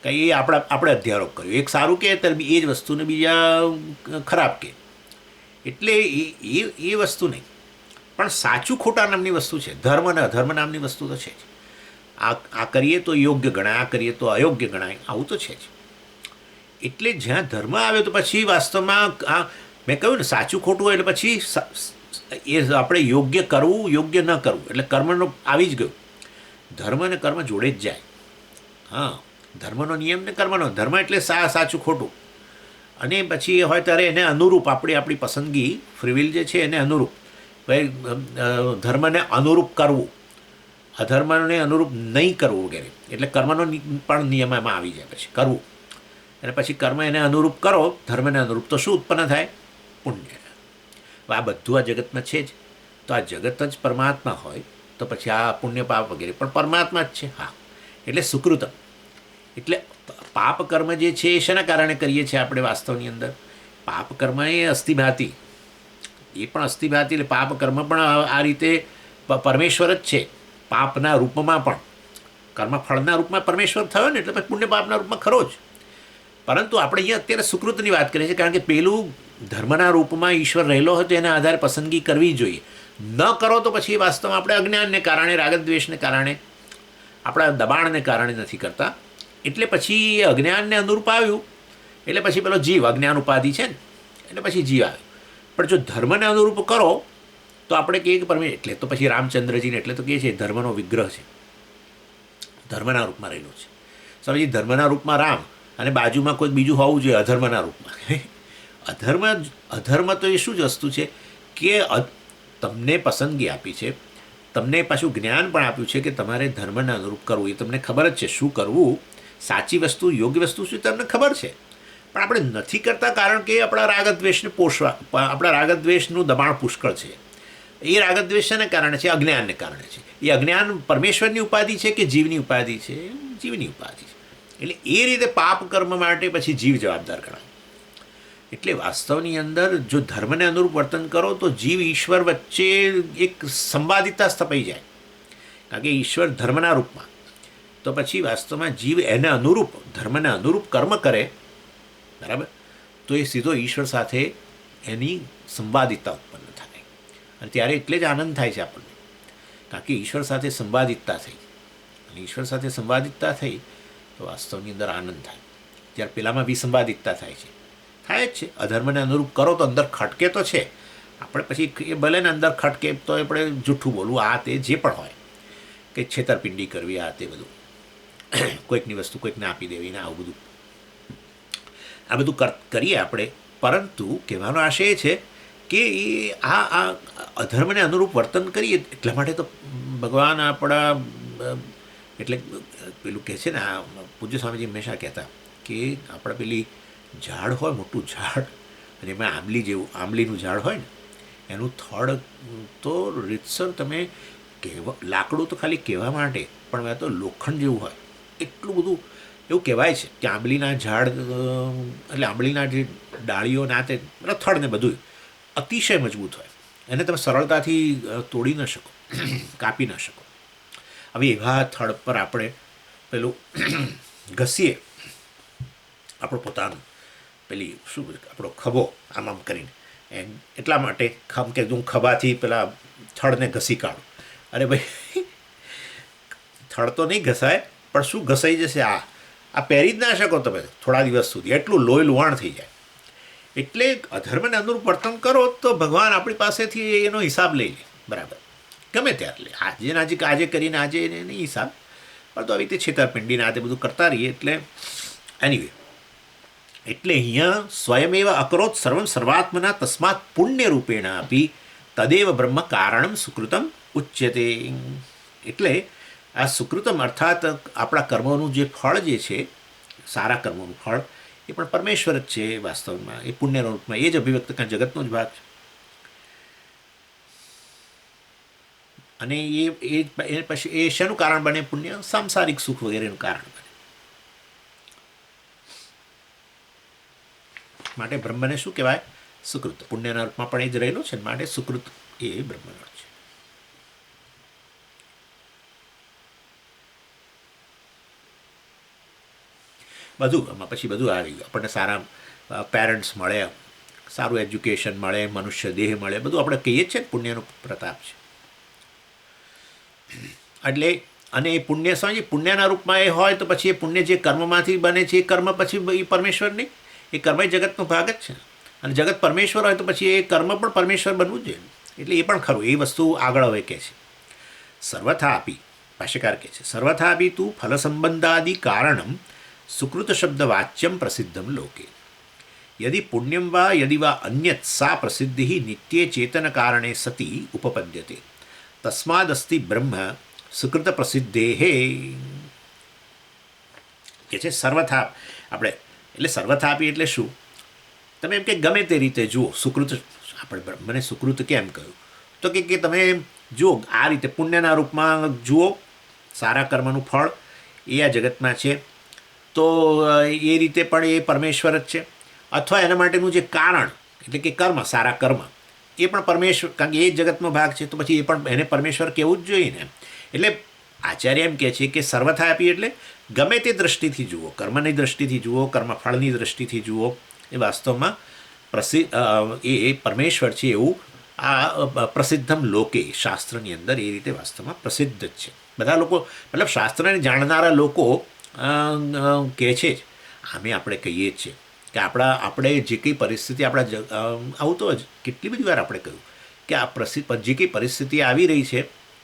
Speaker 1: કંઈ એ આપણે અધ્યારોપ કર્યો. એક સારું કહે ત્યારે એ જ વસ્તુને બીજા ખરાબ કહે. એટલે એ વસ્તુ નહીં, પણ સાચું ખોટા નામની વસ્તુ છે. ધર્મ અને અધર્મ નામની વસ્તુ તો છે જ. આ કરીએ તો યોગ્ય ગણાય, આ કરીએ તો અયોગ્ય ગણાય, આવું તો છે જ. એટલે જ્યાં ધર્મ આવ્યો તો પછી વાસ્તવમાં આ મેં કહ્યું ને, સાચું ખોટું હોય એટલે પછી એ આપણે યોગ્ય કરવું, યોગ્ય ન કરવું, એટલે કર્મનો આવી જ ગયું. ધર્મ અને કર્મ જોડે જ જાય. હા, ધર્મનો નિયમ ને કર્મનો, ધર્મ એટલે સાચું ખોટું, અને પછી એ હોય ત્યારે એને અનુરૂપ આપણી પસંદગી, ફ્રીવિલ જે છે એને અનુરૂપ, ભાઈ ધર્મને અનુરૂપ કરવું, અધર્મને અનુરૂપ નહીં કરવું વગેરે. એટલે કર્મનો પણ નિયમ એમાં આવી જાય પછી કરવું. અને પછી કર્મ એને અનુરૂપ કરો, ધર્મને અનુરૂપ, તો શું ઉત્પન્ન થાય? પુણ્ય. આ બધું આ જગતમાં છે જ. તો આ જગત જ પરમાત્મા હોય તો પછી આ પુણ્ય પાપ વગેરે પણ પરમાત્મા જ છે. હા, એટલે સુકૃતમ. એટલે પાપ કર્મ જે છે એ શેના કારણે કરીએ છીએ આપણે વાસ્તવની અંદર? પાપ કર્મ એ અસ્થિભાતી, એ પણ અસ્થિભાતી, એટલે પાપ કર્મ પણ આ રીતે પરમેશ્વર જ છે, પાપના રૂપમાં પણ. કર્મફળના રૂપમાં પરમેશ્વર થયો ને એટલે પછી પુણ્ય પાપના રૂપમાં ખરો જ. પરંતુ આપણે અહીંયા અત્યારે સુકૃતની વાત કરીએ છીએ, કારણ કે પેલું ધર્મના રૂપમાં ઈશ્વર રહેલો હોય તો એના આધારે પસંદગી કરવી જોઈએ. ન કરો તો પછી વાસ્તવમાં આપણે અજ્ઞાનને કારણે, રાગદ્વેષને કારણે, આપણા દબાણને કારણે નથી કરતા. એટલે પછી અજ્ઞાનને અનુરૂપ આવ્યું એટલે પછી પેલો જીવ, અજ્ઞાન ઉપાધિ છે ને, એટલે પછી જીવ આવ્યો. પણ જો ધર્મને અનુરૂપ કરો તો આપણે કહીએ કે એટલે તો પછી રામચંદ્રજીને એટલે તો કહે છે ધર્મનો વિગ્રહ છે, ધર્મના રૂપમાં રહેલો છે. સમજી, ધર્મના રૂપમાં રામ અને બાજુમાં કોઈ બીજું હોવું જોઈએ અધર્મના રૂપમાં. અધર્મ તો એ શું જ વસ્તુ છે કે તમને પસંદગી આપી છે, તમને પાછું જ્ઞાન પણ આપ્યું છે કે તમારે ધર્મને અનુરૂપ કરવું. એ તમને ખબર જ છે શું કરવું, સાચી વસ્તુ, યોગ્ય વસ્તુ શું તમને ખબર છે. પણ આપણે નથી કરતા કારણ કે આપણા રાગદ્વેષને પોષવા, આપણા રાગદ્વેષનું દબાણ પુષ્કળ છે. એ રાગદ્વેષને કારણે છે, અજ્ઞાનને કારણે છે. એ અજ્ઞાન પરમેશ્વરની ઉપાધિ છે કે જીવની ઉપાધિ છે? જીવની ઉપાધિ છે. એટલે એ રીતે પાપ કર્મ માટે પછી જીવ જવાબદાર ગણાય. એટલે વાસ્તવની અંદર જો ધર્મને અનુરૂપ વર્તન કરો તો જીવ ઈશ્વર વચ્ચે એક સંવાદિતા સ્થપાઈ જાય. કારણ કે ઈશ્વર ધર્મના રૂપમાં, તો પછી વાસ્તવમાં જીવ એને અનુરૂપ, ધર્મને અનુરૂપ કર્મ કરે, બરાબર, તો એ સીધો ઈશ્વર સાથે એની સંવાદિતા ઉત્પન્ન થાય. અને ત્યારે એટલે જ આનંદ થાય છે આપણને, કારણ કે ઈશ્વર સાથે સંવાદિતતા થઈ. અને ઈશ્વર સાથે સંવાદિતતા થઈ તો વાસ્તવની અંદર આનંદ થાય. જ્યારે પેલામાં વિસંવાદિતતા થાય છે, થાય જ છે. અધર્મને અનુરૂપ કરો તો અંદર ખટકે તો છે. આપણે પછી એ ભલે ને અંદર ખટકે તો આપણે જૂઠું બોલવું, આ તે જે પણ હોય, કે છેતરપિંડી કરવી, આ તે બધું, કોઈકની વસ્તુ કોઈકને આપી દેવી ને આવું બધું, આ બધું કરીએ આપણે. પરંતુ કહેવાનો આશય એ છે કે એ આ અધર્મને અનુરૂપ વર્તન કરીએ એટલા માટે તો ભગવાન આપણા, એટલે પેલું કહે છે ને, આ પૂજ્ય સ્વામીજી હંમેશા કહેતા કે આપણે પેલી ઝાડ હોય, મોટું ઝાડ, અને એમાં આંબલીનું ઝાડ હોય ને, એનું થડ તો રીતસર તમે લાકડું તો ખાલી કહેવા માટે, પણ આ તો લોખંડ જેવું હોય, એટલું બધું. એવું કહેવાય છે કે આંબલીના ઝાડ, એટલે આંબલીના જે ડાળીઓ ના તે થડ ને બધું અતિશય મજબૂત હોય, એને તમે સરળતાથી તોડી ન શકો, કાપી ન શકો. હવે એવા થડ પર આપણે પેલું ઘસીએ આપણું પોતાનું પેલી શું આપણો ખભો આમ આમ કરીને, એટલા માટે કે હું ખભાથી પેલા થડને ઘસી કાઢું. અરે ભાઈ, થડ તો નહીં ઘસાય, પણ શું ઘસાઈ જશે? આ પહેરી જ ના શકો તમે થોડા દિવસ સુધી, એટલું લોહી લુહાણ થઈ જાય. એટલે અધર્મને અનુરૂપ વર્તન કરો તો ભગવાન આપણી પાસેથી એનો હિસાબ લઈ લે, બરાબર, ગમે ત્યારે લે. આજે કરીને આજે નહીં હિસાબ, પણ તો આવી રીતે છેતરપિંડીને આ તે બધું કરતા રહીએ. એટલે એનીવે, એટલે અહીંયા સ્વયમેવ અકરોત સર્વમ સર્વાત્મના તસ્માત પુણ્ય રૂપેણ આપી તદેવ બ્રહ્મ કારણમ સુકૃતમ ઉચ્યતે. એટલે આ સુકૃતમ અર્થાત આપણા કર્મોનું જે ફળ જે છે, સારા કર્મોનું ફળ, એ પણ પરમેશ્વર જ છે વાસ્તવમાં. એ પુણ્યના રૂપમાં એ જ અભિવ્યક્ત કાં જગતનો જ ભાગ છે. અને એ પછી એ શેનું કારણ બને? પુણ્ય સાંસારિક સુખ વગેરેનું કારણ બને. માટે બ્રહ્મને શું કહેવાય? સુકૃત. પુણ્યના રૂપમાં પણ એ જ રહેલો છે, માટે સુકૃત એ બ્રહ્મનો છે. બધું આમાં પછી બધું આવી ગયું. આપણને સારા પેરેન્ટ્સ મળે, સારું એજ્યુકેશન મળે, મનુષ્ય દેહ મળે, બધું આપણે કહીએ જ છે ને પુણ્યનો પ્રતાપ છે. એટલે અને એ પુણ્ય સમજી, પુણ્યના રૂપમાં એ હોય તો પછી એ પુણ્ય જે કર્મમાંથી બને છે એ કર્મ પછી એ પરમેશ્વર નહીં, એ કર્મ જગતનો ભાગ જ છે. અને જગત પરમેશ્વર હોય તો પછી એ કર્મ પણ પરમેશ્વર બનવું જ જોઈએ. એટલે એ પણ ખરું. એ વસ્તુ આગળ હવે કહે છે. સર્વથા આપી, ભાષ્યકાર કહે છે, સર્વથા આપી તું ફલસંબંધાદિ કારણમ સુકૃત શબ્દ વાચ્યમ પ્રસિદ્ધમ લોકે યદિ પુણ્યમ વા યદિ વા અન્યત સા પ્રસિદ્ધિ નિત્યે ચેતન કારણે સતી ઉપપદ્યતે તસ્માદસ્તિ બ્રહ્મ સુકૃત પ્રસિદ્ધે કે છે. સર્વથા આપણે એટલે સર્વથા આપી એટલે શું? તમે એમ કે ગમે તે રીતે જુઓ સુકૃત, આપણે બ્રહ્મને સુકૃત કેમ કહ્યું? તો કે તમે જુઓ આ રીતે પુણ્યના રૂપમાં જુઓ, સારા કર્મનું ફળ એ આ જગતમાં છે, તો એ રીતે પણ એ પરમેશ્વર જ છે. અથવા એના માટેનું જે કારણ એટલે કે કર્મ, સારા કર્મ, એ પણ પરમેશ્વર, કારણ કે એ જગતનો ભાગ છે, તો પછી એ પણ એને પરમેશ્વર કહેવું જ જોઈએ ને. એટલે આચાર્ય એમ કહે છે કે સર્વથા આપી એટલે ગમે તે દ્રષ્ટિથી જુઓ, કર્મની દ્રષ્ટિથી જુઓ, કર્મફળની દ્રષ્ટિથી જુઓ, એ વાસ્તવમાં એ પરમેશ્વર છે એવું આ પ્રસિદ્ધમ લોકે, શાસ્ત્રની અંદર એ રીતે વાસ્તવમાં પ્રસિદ્ધ જ છે. બધા લોકો, મતલબ શાસ્ત્રને જાણનારા લોકો કહે છે જ, આમે આપણે કહીએ જ છીએ કે આપણે જે કંઈ પરિસ્થિતિ આવું તો જ કેટલી બધી વાર આપણે કહ્યું કે જે કંઈ પરિસ્થિતિ આવી રહી છે,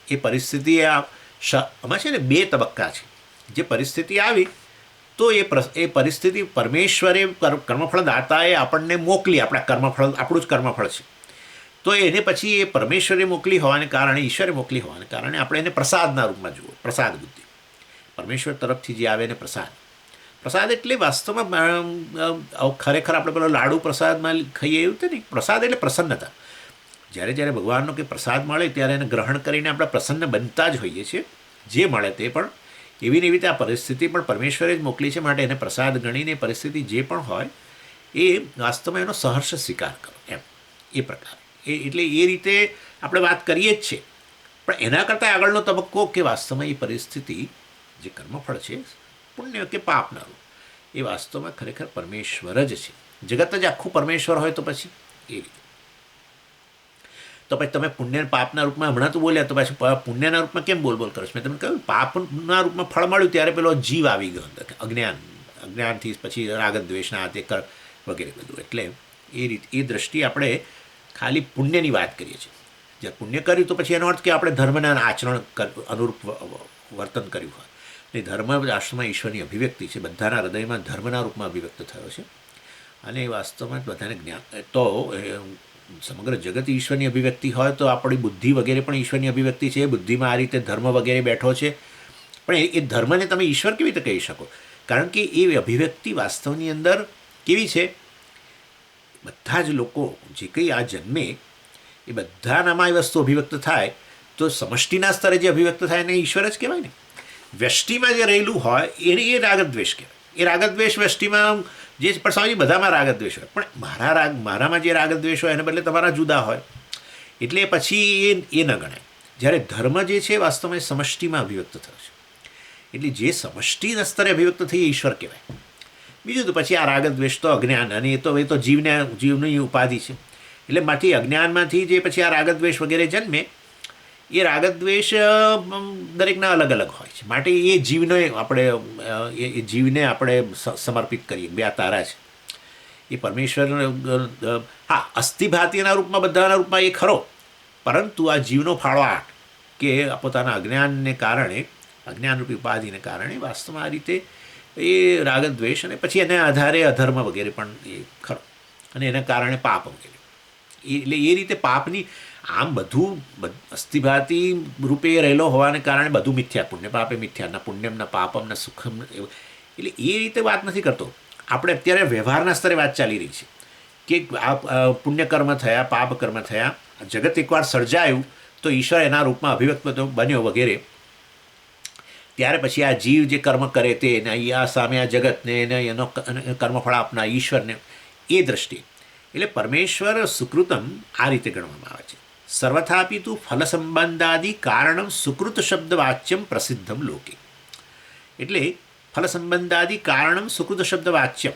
Speaker 1: એ પરિસ્થિતિ આમાં છે ને 2 તબક્કા છે. જે પરિસ્થિતિ આવી તો એ પરિસ્થિતિ પરમેશ્વરે કર્મફળ દાતાએ આપણને મોકલી, આપણું જ કર્મફળ છે, તો એને પછી એ પરમેશ્વરે મોકલી હોવાને કારણે, ઈશ્વરે મોકલી હોવાને કારણે આપણે એને પ્રસાદના રૂપમાં જુઓ. પ્રસાદ બુદ્ધિ પરમેશ્વર તરફથી જે આવે એને પ્રસાદ એટલે વાસ્તવમાં ખરેખર આપણે પેલો લાડુ પ્રસાદમાં ખાઈએ એવું તો નહીં. પ્રસાદ એટલે પ્રસન્નતા. જ્યારે જ્યારે ભગવાનનો કંઈ પ્રસાદ મળે ત્યારે એને ગ્રહણ કરીને આપણે પ્રસન્ન બનતા જ હોઈએ છીએ. જે મળે તે પણ એવી ને એવી રીતે આ પરિસ્થિતિ પણ પરમેશ્વરે જ મોકલી છે, માટે એને પ્રસાદ ગણીને પરિસ્થિતિ જે પણ હોય એ વાસ્તવમાં એનો સહર્ષ સ્વીકાર કરો, એમ એ પ્રકારે. એટલે એ રીતે આપણે વાત કરીએ જ છીએ. પણ એના કરતાં આગળનો તબક્કો કે વાસ્તવમાં એ પરિસ્થિતિ જે કર્મફળ છે, પુણ્ય કે પાપના રૂપ, એ વાસ્તવમાં ખરેખર પરમેશ્વર જ છે. જગત જ આખું પરમેશ્વર હોય તો પછી એ રીતે. તો પછી તમે પુણ્ય પાપના રૂપમાં હમણાં તો બોલ્યા, તો પછી પુણ્યના રૂપમાં કેમ બોલ કરો છો? મેં તમને કહ્યું પાપના રૂપમાં ફળ મળ્યું ત્યારે પેલો જીવ આવી ગયો અંદર, અજ્ઞાનથી પછી રાગદ્વેષના તે વગેરે બધું. એટલે એ દ્રષ્ટિએ આપણે ખાલી પુણ્યની વાત કરીએ છીએ. જ્યારે પુણ્ય કર્યું તો પછી એનો અર્થ કે આપણે ધર્મના આચરણ અનુરૂપ વર્તન કર્યું હોય. એટલે ધર્મ રાષ્ટ્રમાં ઈશ્વરની અભિવ્યક્તિ છે, બધાના હૃદયમાં ધર્મના રૂપમાં અભિવ્યક્ત થયો છે. અને વાસ્તવમાં બધાને જ્ઞાન તો સમગ્ર જગત ઈશ્વરની અભિવ્યક્તિ હોય તો આપણી બુદ્ધિ વગેરે પણ ઈશ્વરની અભિવ્યક્તિ છે. બુદ્ધિમાં આ રીતે ધર્મ વગેરે બેઠો છે. પણ એ ધર્મને તમે ઈશ્વર કેવી રીતે કહી શકો? કારણ કે એ અભિવ્યક્તિ વાસ્તવની અંદર કેવી છે? બધા જ લોકો જે કંઈ આ જન્મે એ બધાનામાં એ વસ્તુ અભિવ્યક્ત થાય તો સમષ્ટિના સ્તરે જે અભિવ્યક્ત થાય એને ઈશ્વર જ કહેવાય ને. વ્યષ્ટિમાં જે રહેલું હોય એને એ રાગદ્વેષ કહેવાય. એ રાગદ્વેષ વ્યષ્ટિમાં જે પણ સ્વામી બધામાં રાગદ્વેષ હોય, પણ મારામાં જે રાગદ્વેષ હોય એને બદલે તમારા જુદા હોય, એટલે પછી એ ન ગણાય. જ્યારે ધર્મ જે છે વાસ્તવમાં એ સમષ્ટિમાં અભિવ્યક્ત થયો છે, એટલે જે સમષ્ટિના સ્તરે અભિવ્યક્ત થઈ એ ઈશ્વર કહેવાય. બીજું તો પછી આ રાગદ્વેષ તો અજ્ઞાન, અને એ તો જીવની ઉપાધિ છે. એટલે માંથી અજ્ઞાનમાંથી જે પછી આ રાગદ્વેષ વગેરે જન્મે, એ રાગદ્વેષ દરેકના અલગ અલગ હોય છે. માટે એ જીવને આપણે સમર્પિત કરીએ. 2 તારા છે એ પરમેશ્વર. હા, અસ્થિભાતીના રૂપમાં બધાના રૂપમાં એ ખરો, પરંતુ આ જીવનો ફાળો 8 કે પોતાના અજ્ઞાનને કારણે, અજ્ઞાનરૂપી ઉપાધિને કારણે વાસ્તવમાં આ રીતે એ રાગદ્વેષ, અને પછી એના આધારે અધર્મ વગેરે પણ એ ખરો, અને એના કારણે પાપ વગેરે. એટલે એ રીતે પાપની આમ બધું અસ્થિભાતી રૂપે રહેલો હોવાને કારણે બધું મિથ્યા. પુણ્ય પાપે મિથ્યા, ના પુણ્યમ ના પાપમ ના સુખમ. એટલે એ રીતે વાત નથી કરતો. આપણે અત્યારે વ્યવહારના સ્તરે વાત ચાલી રહી છે કે આ પુણ્યકર્મ થયા, પાપ કર્મ થયા, જગત એકવાર સર્જાયું તો ઈશ્વર એના રૂપમાં અભિવ્યક્ત બન્યો વગેરે. ત્યારે પછી આ જીવ જે કર્મ કરે તે આ સામે આ જગતને એનો કર્મફળ આપનાર ઈશ્વરને, એ દ્રષ્ટિએ. એટલે પરમેશ્વર સુકૃતમ આ રીતે ગણવામાં આવે છે. સર્વથાપી તું ફલ સંબંધાદિ કારણમ સુકૃત શબ્દ વાચ્યમ પ્રસિદ્ધમ લોકે. એટલે ફલ સંબંધાદિ કારણમ સુકૃત શબ્દ વાચ્યમ.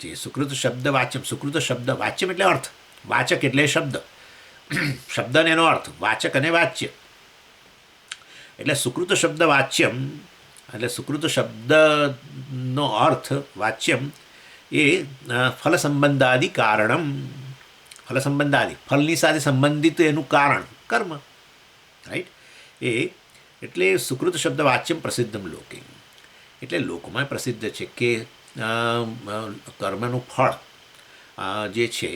Speaker 1: જે સુકૃત શબ્દ વાચ્યમ, સુકૃત શબ્દ વાચ્યમ એટલે અર્થ, વાચક એટલે શબ્દ, શબ્દને એનો અર્થ, વાચક અને વાચ્ય. એટલે સુકૃત શબ્દ વાચ્યમ એટલે સુકૃત શબ્દનો અર્થ વાચ્યમ એ ફલ સંબંધાદિ કારણમ. ફલ સંબંધાદિ, ફલની સાથે સંબંધિત એનું કારણ કર્મ, રાઈટ. એટલે સુકૃત શબ્દ વાચ્યમ પ્રસિદ્ધમ લોકે. એટલે લોકમાં પ્રસિદ્ધ છે કે કર્મનું ફળ જે છે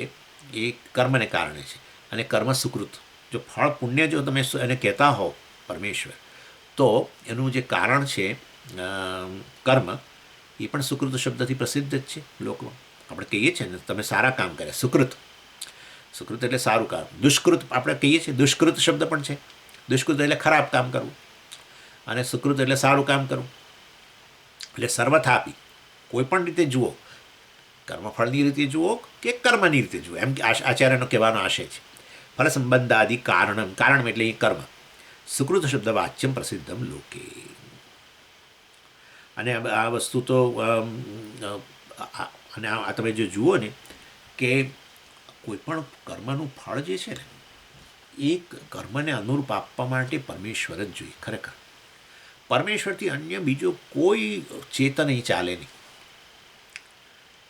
Speaker 1: એ કર્મને કારણે છે, અને કર્મ સુકૃત. જો ફળ પુણ્ય જો તમે એને કહેતા હો પરમેશ્વર, તો એનું જે કારણ છે કર્મ, એ પણ સુકૃત શબ્દથી પ્રસિદ્ધ જ છે લોકમાં. આપણે કહીએ છીએ ને, તમે સારા કામ કર્યા, સુકૃત. સુકૃત એટલે સારું કામ. દુષ્કૃત આપણે કહીએ છીએ, દુષ્કૃત શબ્દ પણ છે. દુષ્કૃત એટલે ખરાબ કામ કરવું, અને સુકૃત એટલે સારું કામ કરવું. એટલે સર્વથાપી કોઈ પણ રીતે જુઓ, કર્મફળની રીતે જુઓ કે કર્મની રીતે જુઓ, એમ આચાર્યનો કહેવાનો આશય છે ફલસંબંધાદિ કારણ એટલે એ કર્મ સુકૃત શબ્દ વાચ્યમ પ્રસિદ્ધમ લોકે. અને આ વસ્તુ તો અને આ તમે જો જુઓ ને કે કોઈ પણ કર્મનું ફળ જે છે ને એ કર્મને અનુરૂપ આપવા માટે પરમેશ્વર જ જોઈએ. ખરેખર પરમેશ્વરથી અન્ય બીજો કોઈ ચેતન અહીં ચાલે નહીં.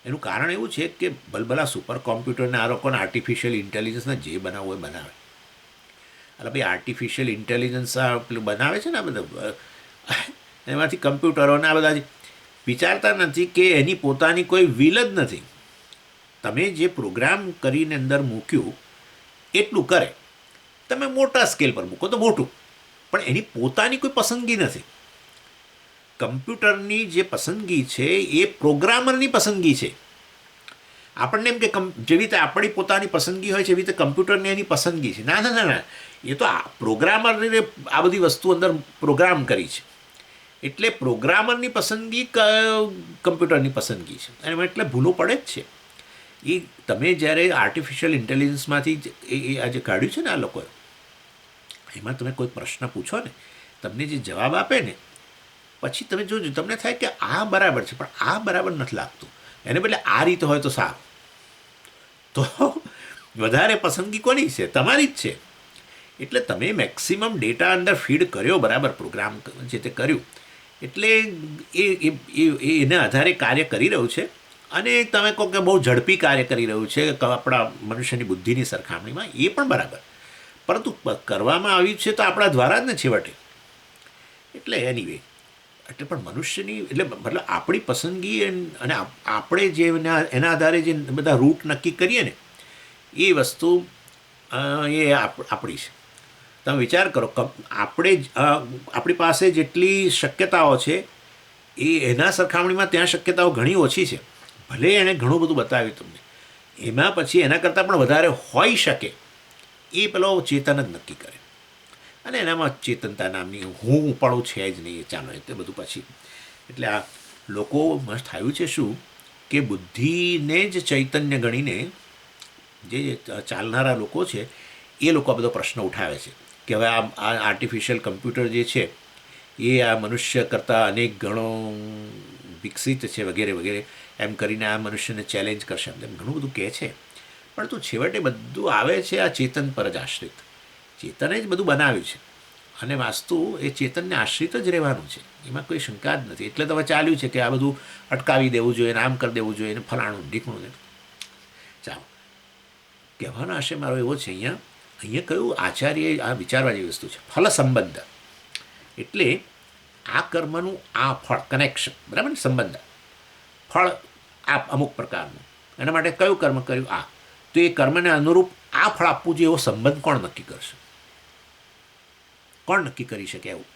Speaker 1: એનું કારણ એવું છે કે ભલભલા સુપર કોમ્પ્યુટરને આ લોકોને આર્ટિફિશિયલ ઇન્ટેલિજન્સને જે બનાવવું એ બનાવે. એટલે ભાઈ આર્ટિફિશિયલ ઇન્ટેલિજન્સ આ પેલું બનાવે છે ને આ બધા એમાંથી કમ્પ્યુટરોને આ બધા વિચારતા નથી કે એની પોતાની કોઈ વિલ જ નથી. તમે જે પ્રોગ્રામ કરીને અંદર મૂક્યું એટલું કરે. તમે મોટા સ્કેલ પર મૂકો તો મોટું, પણ એની પોતાની કોઈ પસંદગી નથી. કમ્પ્યુટરની જે પસંદગી છે એ પ્રોગ્રામરની પસંદગી છે. આપણને એમ કે જેવી રીતે આપણી પોતાની પસંદગી હોય છે એવી રીતે કમ્પ્યુટરની એની પસંદગી છે. ના ના ના ના, એ તો પ્રોગ્રામરને આ બધી વસ્તુ અંદર પ્રોગ્રામ કરી છે. એટલે પ્રોગ્રામરની પસંદગી કમ્પ્યુટરની પસંદગી છે. અને એટલે ભૂલો પડે જ છે. એ તમે જ્યારે આર્ટિફિશિયલ ઇન્ટેલિજન્સમાંથી એ આજે કાઢ્યું છે ને આ લોકોએ, એમાં તમે કોઈ પ્રશ્ન પૂછો ને, તમને જે જવાબ આપે ને પછી તમે જોજો તમને થાય કે આ બરાબર છે, પણ આ બરાબર નથી લાગતું. એને બદલે આ રીતે હોય તો સારું. તો વધારે પસંદગી કોની છે? તમારી જ છે. એટલે તમે મેક્સિમમ ડેટા અંદર ફીડ કર્યો, બરાબર પ્રોગ્રામ જે તે કર્યું, એટલે એના આધારે કાર્ય કરી રહ્યું છે. અને તમે કહો કે બહુ ઝડપી કાર્ય કરી રહ્યું છે આપણા મનુષ્યની બુદ્ધિની સરખામણીમાં, એ પણ બરાબર. પરંતુ કરવામાં આવ્યું છે તો આપણા દ્વારા જ ને છેવટે. એટલે એનીવે એટલે પણ મનુષ્યની એટલે મતલબ આપણી પસંદગી અને આપણે જે એના આધારે જે બધા રૂટ નક્કી કરીએ ને એ વસ્તુ એ આપણી છે. તમે વિચાર કરો, આપણી પાસે જેટલી શક્યતાઓ છે એ એના સરખામણીમાં ત્યાં શક્યતાઓ ઘણી ઓછી છે. ભલે એણે ઘણું બધું બતાવ્યું તમને, એમાં પછી એના કરતાં પણ વધારે હોઈ શકે એ પેલો ચેતન જ નક્કી કરે. અને એનામાં ચેતનતા નામની હું પણ છે જ નહીં. ચાલો એ બધું પછી. એટલે આ લોકો થયું છે શું કે બુદ્ધિને જ ચૈતન્ય ગણીને જે ચાલનારા લોકો છે એ લોકો આ બધો પ્રશ્ન ઉઠાવે છે કે હવે આ આર્ટિફિશિયલ કમ્પ્યુટર જે છે એ આ મનુષ્ય કરતાં અનેક ગણો વિકસિત છે વગેરે વગેરે એમ કરીને આ મનુષ્યને ચેલેન્જ કરશે એમ ઘણું બધું કહે છે. પણ તો છેવટે બધું આવે છે આ ચેતન પર જ આશ્રિત. ચેતને જ બધું બનાવ્યું છે અને વાસ્તુ એ ચેતનને આશ્રિત જ રહેવાનું છે. એમાં કોઈ શંકા જ નથી. એટલે તો ચાલ્યું છે કે આ બધું અટકાવી દેવું જોઈએ, આમ કરી દેવું જોઈએ, ફલાણું ઢીકણું ને. ચાલો, કહેવાનો આશય મારો એવો છે અહીંયા કયું આચાર્ય આ વિચારવા જેવી વસ્તુ છે. ફલ સંબંધ એટલે આ કર્મનું આ ફળ કનેક્શન, બરાબર ને? સંબંધ ફળ આ અમુક પ્રકારનું, એના માટે કયું કર્મ કર્યું આ, તો એ કર્મને અનુરૂપ આ ફળ આપવું જોઈએ એવો સંબંધ કોણ નક્કી કરશે? કોણ નક્કી કરી શકે એવું?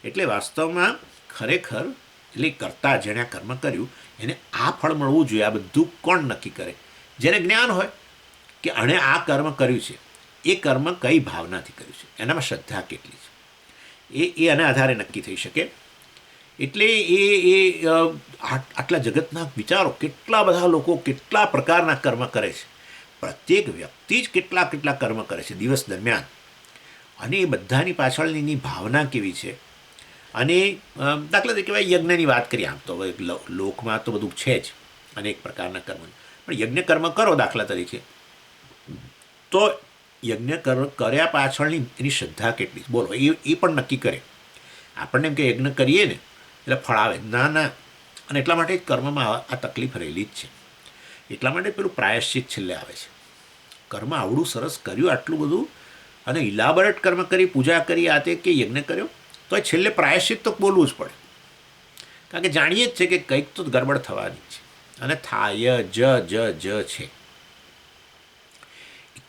Speaker 1: એટલે વાસ્તવમાં ખરેખર એટલે કરતા જેણે કર્મ કર્યું એને આ ફળ મળવું જોઈએ, આ બધું કોણ નક્કી કરે? જેને જ્ઞાન હોય કે આણે આ કર્મ કર્યું છે, એ કર્મ કઈ ભાવનાથી કર્યું છે, એનામાં શ્રદ્ધા કેટલી છે, એ આના આધારે નક્કી થઈ શકે. એટલે એ આટલા જગતના વિચારો, કેટલા બધા લોકો કેટલા પ્રકારના કર્મ કરે છે. પ્રત્યેક વ્યક્તિ જ કેટલા કેટલા કર્મ કરે છે દિવસ દરમિયાન, અને એ બધાની પાછળની એની ભાવના કેવી છે. અને દાખલા તરીકે યજ્ઞની વાત કરીએ, આમ તો હવે લોકમાં તો બધું છે જ અનેક પ્રકારના કર્મ, પણ યજ્ઞ કર્મ કરો દાખલા તરીકે, તો યજ્ઞ કર્યા પાછળની એની શ્રદ્ધા કેટલી, બોલો, એ પણ નક્કી કરે. આપણને એમ કે યજ્ઞ કરીએ ને એટલે ફળ આવે, ના ના. અને એટલા માટે જ કર્મમાં આ તકલીફ રહેલી જ છે. એટલા માટે પેલું પ્રાયશ્ચિત છેલ્લે આવે છે. કર્મ આવડું સરસ કર્યું, આટલું બધું, અને ઇલાબરેટ કર્મ કરી, પૂજા કરી, આ તે કે યજ્ઞ કર્યો, તો છેલ્લે પ્રાયશ્ચિત તો બોલવું જ પડે. કારણ કે જાણીએ જ છે કે કંઈક તો ગડબડ થવાની છે, અને થાય જ છે.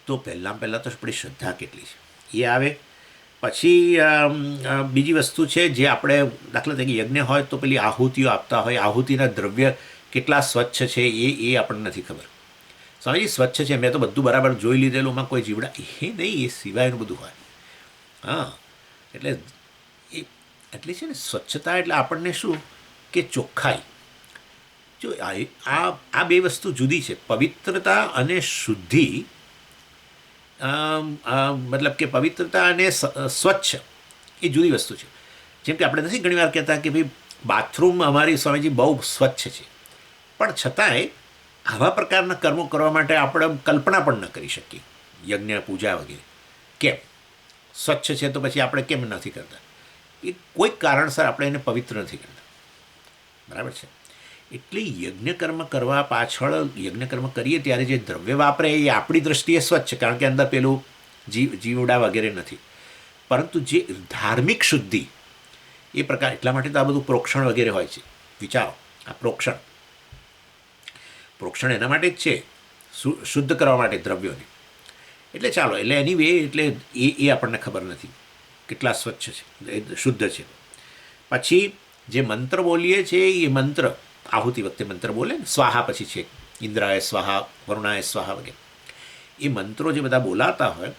Speaker 1: તો પહેલાં તો આપણી શ્રદ્ધા કેટલી છે એ આવે. પછી બીજી વસ્તુ છે જે આપણે દાખલા તરીકે યજ્ઞ હોય તો પેલી આહુતિઓ આપતા હોય, આહુતિના દ્રવ્ય કેટલા સ્વચ્છ છે એ આપણને નથી ખબર. સ્વામીજી સ્વચ્છ છે, મેં તો બધું બરાબર જોઈ લીધેલું, કોઈ જીવડા એ નહીં, એ સિવાયનું બધું હોય. હા, એટલે છે ને સ્વચ્છતા એટલે આપણને શું કે ચોખ્ખાઈ. જો આ બે વસ્તુ જુદી છે. પવિત્રતા અને શુદ્ધિ મતલબ કે પવિત્રતા અને સ્વચ્છ એ જુદી વસ્તુ છે. જેમ કે આપણે નથી ઘણીવાર કહેતા કે ભાઈ બાથરૂમ અમારી સ્વામીજી બહુ સ્વચ્છ છે, પણ છતાંય આવા પ્રકારના કર્મો કરવા માટે આપણે કલ્પના પણ ન કરી શકીએ. યજ્ઞ પૂજા વગેરે કેમ સ્વચ્છ છે તો પછી આપણે કેમ નથી કરતા? એ કોઈક કારણસર આપણે એને પવિત્ર નથી કરતા. બરાબર છે. એટલે યજ્ઞકર્મ કરવા પાછળ યજ્ઞકર્મ કરીએ ત્યારે જે દ્રવ્ય વાપરે એ આપણી દ્રષ્ટિએ સ્વચ્છ, કારણ કે અંદર પેલું જીવડા વગેરે નથી. પરંતુ જે ધાર્મિક શુદ્ધિ એ પ્રકાર, એટલા માટે તો આ બધું પ્રોક્ષણ વગેરે હોય છે. વિચારો, આ પ્રોક્ષણ એના માટે જ છે, શુદ્ધ કરવા માટે દ્રવ્યોને. એટલે ચાલો, એટલે એની વે, એટલે એ આપણને ખબર નથી કેટલા સ્વચ્છ છે, શુદ્ધ છે. પછી જે મંત્ર બોલીએ છીએ એ મંત્ર આહુતિ વખતે મંત્ર બોલે ને, સ્વાહા પછી છે ઇન્દ્રાય સ્વાહા, વરુણાય સ્વાહા વગેરે. એ મંત્રો જે બધા બોલાતા હોય